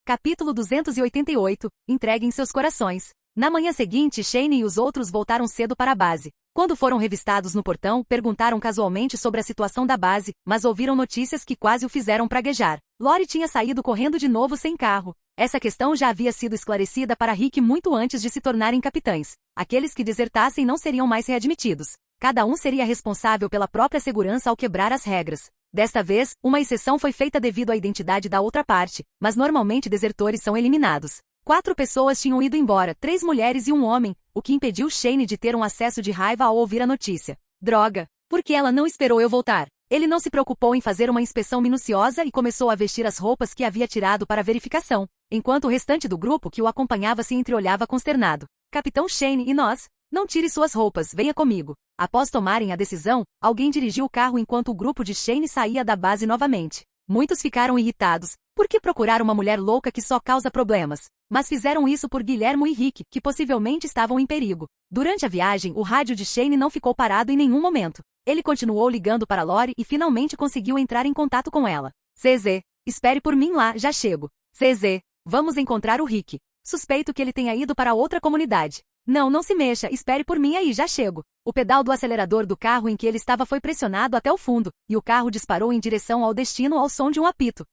Capítulo 288. Entreguem seus corações. Na manhã seguinte, Shane e os outros voltaram cedo para a base. Quando foram revistados no portão, perguntaram casualmente sobre a situação da base, mas ouviram notícias que quase o fizeram praguejar. Lori tinha saído correndo de novo sem carro. Essa questão já havia sido esclarecida para Rick muito antes de se tornarem capitães. Aqueles que desertassem não seriam mais readmitidos. Cada um seria responsável pela própria segurança ao quebrar as regras. Desta vez, uma exceção foi feita devido à identidade da outra parte, mas normalmente desertores são eliminados. 4 pessoas tinham ido embora, 3 mulheres e um homem, o que impediu Shane de ter um acesso de raiva ao ouvir a notícia. Droga! Por que ela não esperou eu voltar? Ele não se preocupou em fazer uma inspeção minuciosa e começou a vestir as roupas que havia tirado para verificação, enquanto o restante do grupo que o acompanhava se entreolhava consternado. Capitão Shane e nós? Não tire suas roupas, venha comigo. Após tomarem a decisão, alguém dirigiu o carro enquanto o grupo de Shane saía da base novamente. Muitos ficaram irritados. Por que procurar uma mulher louca que só causa problemas? Mas fizeram isso por Guilherme e Rick, que possivelmente estavam em perigo. Durante a viagem, o rádio de Shane não ficou parado em nenhum momento. Ele continuou ligando para Lori e finalmente conseguiu entrar em contato com ela. ZZ, espere por mim lá, já chego. ZZ, vamos encontrar o Rick. Suspeito que ele tenha ido para outra comunidade. Não se mexa, espere por mim aí, já chego. O pedal do acelerador do carro em que ele estava foi pressionado até o fundo, e o carro disparou em direção ao destino ao som de um apito.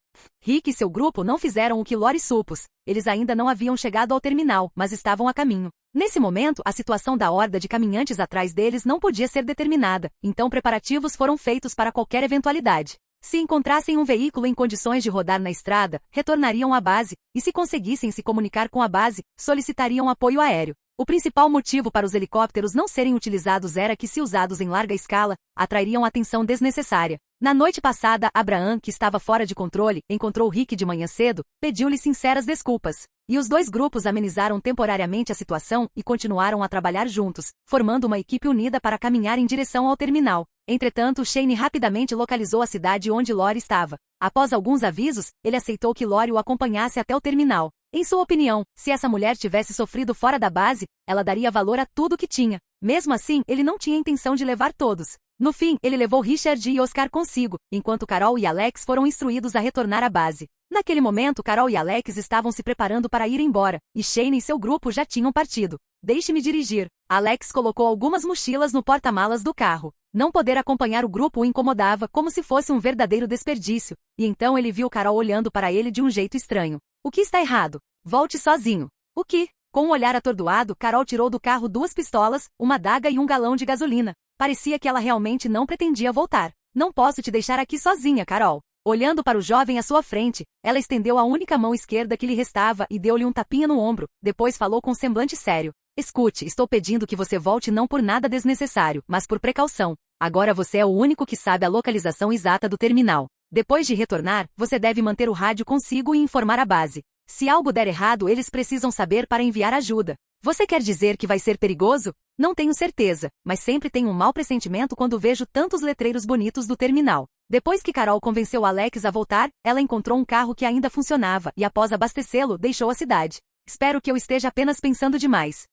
Rick e seu grupo não fizeram o que Lori supôs. Eles ainda não haviam chegado ao terminal, mas estavam a caminho. Nesse momento, a situação da horda de caminhantes atrás deles não podia ser determinada, então preparativos foram feitos para qualquer eventualidade. Se encontrassem um veículo em condições de rodar na estrada, retornariam à base, e se conseguissem se comunicar com a base, solicitariam apoio aéreo. O principal motivo para os helicópteros não serem utilizados era que, se usados em larga escala, atrairiam atenção desnecessária. Na noite passada, Abraham, que estava fora de controle, encontrou Rick de manhã cedo, pediu-lhe sinceras desculpas. E os dois grupos amenizaram temporariamente a situação e continuaram a trabalhar juntos, formando uma equipe unida para caminhar em direção ao terminal. Entretanto, Shane rapidamente localizou a cidade onde Lori estava. Após alguns avisos, ele aceitou que Lori o acompanhasse até o terminal. Em sua opinião, se essa mulher tivesse sofrido fora da base, ela daria valor a tudo que tinha. Mesmo assim, ele não tinha intenção de levar todos. No fim, ele levou Richard e Oscar consigo, enquanto Carol e Alex foram instruídos a retornar à base. Naquele momento, Carol e Alex estavam se preparando para ir embora, e Shane e seu grupo já tinham partido. Deixe-me dirigir. Alex colocou algumas mochilas no porta-malas do carro. Não poder acompanhar o grupo o incomodava como se fosse um verdadeiro desperdício, e então ele viu Carol olhando para ele de um jeito estranho. O que está errado? Volte sozinho. O que? Com um olhar atordoado, Carol tirou do carro 2 pistolas, uma adaga e um galão de gasolina. Parecia que ela realmente não pretendia voltar. Não posso te deixar aqui sozinha, Carol. Olhando para o jovem à sua frente, ela estendeu a única mão esquerda que lhe restava e deu-lhe um tapinha no ombro, depois falou com semblante sério. Escute, estou pedindo que você volte não por nada desnecessário, mas por precaução. Agora você é o único que sabe a localização exata do terminal. Depois de retornar, você deve manter o rádio consigo e informar a base. Se algo der errado, eles precisam saber para enviar ajuda. Você quer dizer que vai ser perigoso? Não tenho certeza, mas sempre tenho um mau pressentimento quando vejo tantos letreiros bonitos do terminal. Depois que Carol convenceu Alex a voltar, ela encontrou um carro que ainda funcionava e, após abastecê-lo, deixou a cidade. Espero que eu esteja apenas pensando demais.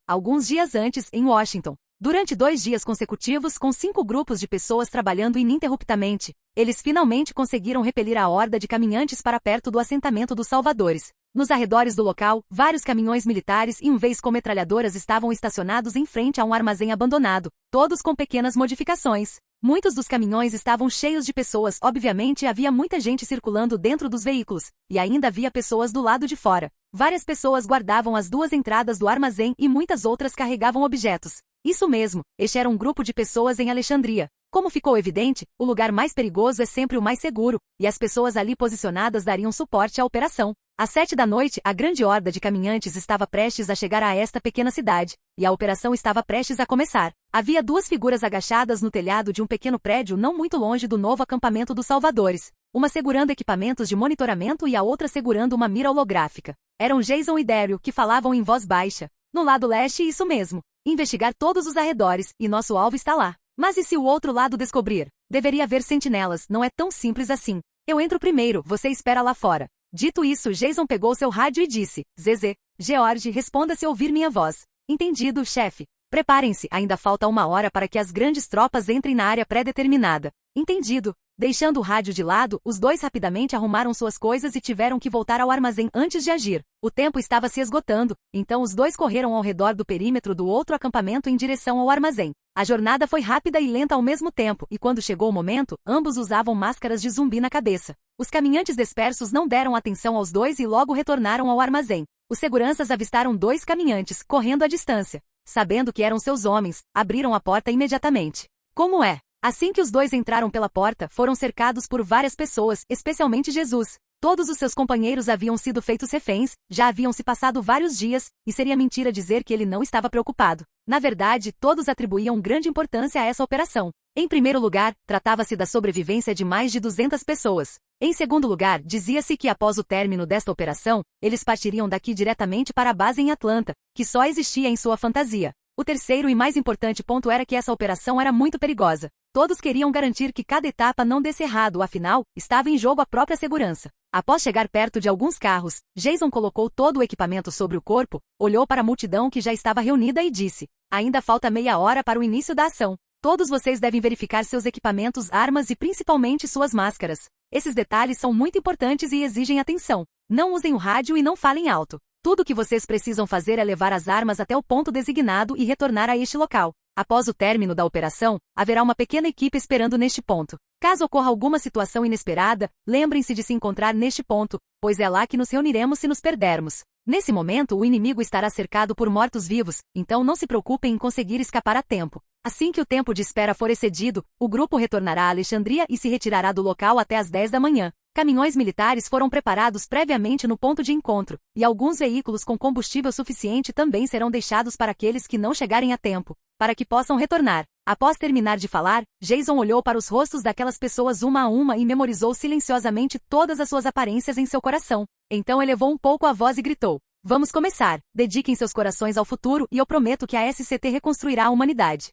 Alguns dias antes, em Washington. Durante 2 dias consecutivos, com 5 grupos de pessoas trabalhando ininterruptamente, eles finalmente conseguiram repelir a horda de caminhantes para perto do assentamento dos Salvadores. Nos arredores do local, vários caminhões militares e um vez com metralhadoras estavam estacionados em frente a um armazém abandonado, todos com pequenas modificações. Muitos dos caminhões estavam cheios de pessoas, obviamente havia muita gente circulando dentro dos veículos, e ainda havia pessoas do lado de fora. Várias pessoas guardavam as 2 entradas do armazém e muitas outras carregavam objetos. Isso mesmo, este era um grupo de pessoas em Alexandria. Como ficou evidente, o lugar mais perigoso é sempre o mais seguro, e as pessoas ali posicionadas dariam suporte à operação. Às 7 da noite, a grande horda de caminhantes estava prestes a chegar a esta pequena cidade, e a operação estava prestes a começar. Havia 2 figuras agachadas no telhado de um pequeno prédio não muito longe do novo acampamento dos Salvadores, uma segurando equipamentos de monitoramento e a outra segurando uma mira holográfica. Eram Jason e Daryl, que falavam em voz baixa. No lado leste, isso mesmo. Investigar todos os arredores, e nosso alvo está lá. Mas e se o outro lado descobrir? Deveria haver sentinelas, não é tão simples assim. Eu entro primeiro, você espera lá fora. Dito isso, Jason pegou seu rádio e disse, ZZ, George, responda se ouvir minha voz. Entendido, chefe. Preparem-se, ainda falta 1 hora para que as grandes tropas entrem na área pré-determinada. Entendido. Deixando o rádio de lado, os dois rapidamente arrumaram suas coisas e tiveram que voltar ao armazém antes de agir. O tempo estava se esgotando, então os dois correram ao redor do perímetro do outro acampamento em direção ao armazém. A jornada foi rápida e lenta ao mesmo tempo, e quando chegou o momento, ambos usavam máscaras de zumbi na cabeça. Os caminhantes dispersos não deram atenção aos dois e logo retornaram ao armazém. Os seguranças avistaram 2 caminhantes, correndo à distância. Sabendo que eram seus homens, abriram a porta imediatamente. Como é? Assim que os dois entraram pela porta, foram cercados por várias pessoas, especialmente Jesus. Todos os seus companheiros haviam sido feitos reféns, já haviam se passado vários dias, e seria mentira dizer que ele não estava preocupado. Na verdade, todos atribuíam grande importância a essa operação. Em primeiro lugar, tratava-se da sobrevivência de mais de 200 pessoas. Em segundo lugar, dizia-se que após o término desta operação, eles partiriam daqui diretamente para a base em Atlanta, que só existia em sua fantasia. O terceiro e mais importante ponto era que essa operação era muito perigosa. Todos queriam garantir que cada etapa não desse errado, afinal, estava em jogo a própria segurança. Após chegar perto de alguns carros, Jason colocou todo o equipamento sobre o corpo, olhou para a multidão que já estava reunida e disse: "Ainda falta 30 para o início da ação. Todos vocês devem verificar seus equipamentos, armas e principalmente suas máscaras. Esses detalhes são muito importantes e exigem atenção. Não usem o rádio e não falem alto. Tudo o que vocês precisam fazer é levar as armas até o ponto designado e retornar a este local. Após o término da operação, haverá uma pequena equipe esperando neste ponto. Caso ocorra alguma situação inesperada, lembrem-se de se encontrar neste ponto, pois é lá que nos reuniremos se nos perdermos. Nesse momento, o inimigo estará cercado por mortos-vivos, então não se preocupem em conseguir escapar a tempo. Assim que o tempo de espera for excedido, o grupo retornará a Alexandria e se retirará do local até às 10 da manhã. Caminhões militares foram preparados previamente no ponto de encontro, e alguns veículos com combustível suficiente também serão deixados para aqueles que não chegarem a tempo, para que possam retornar. Após terminar de falar, Jason olhou para os rostos daquelas pessoas uma a uma e memorizou silenciosamente todas as suas aparências em seu coração. Então elevou um pouco a voz e gritou: "Vamos começar. Dediquem seus corações ao futuro e eu prometo que a SCT reconstruirá a humanidade."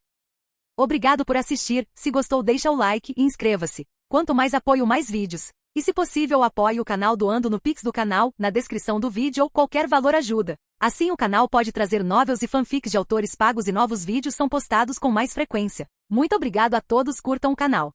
Obrigado por assistir, se gostou deixa o like e inscreva-se. Quanto mais apoio, mais vídeos. E se possível apoie o canal doando no Pix do canal, na descrição do vídeo ou qualquer valor ajuda. Assim o canal pode trazer novels e fanfics de autores pagos e novos vídeos são postados com mais frequência. Muito obrigado a todos, curtam o canal.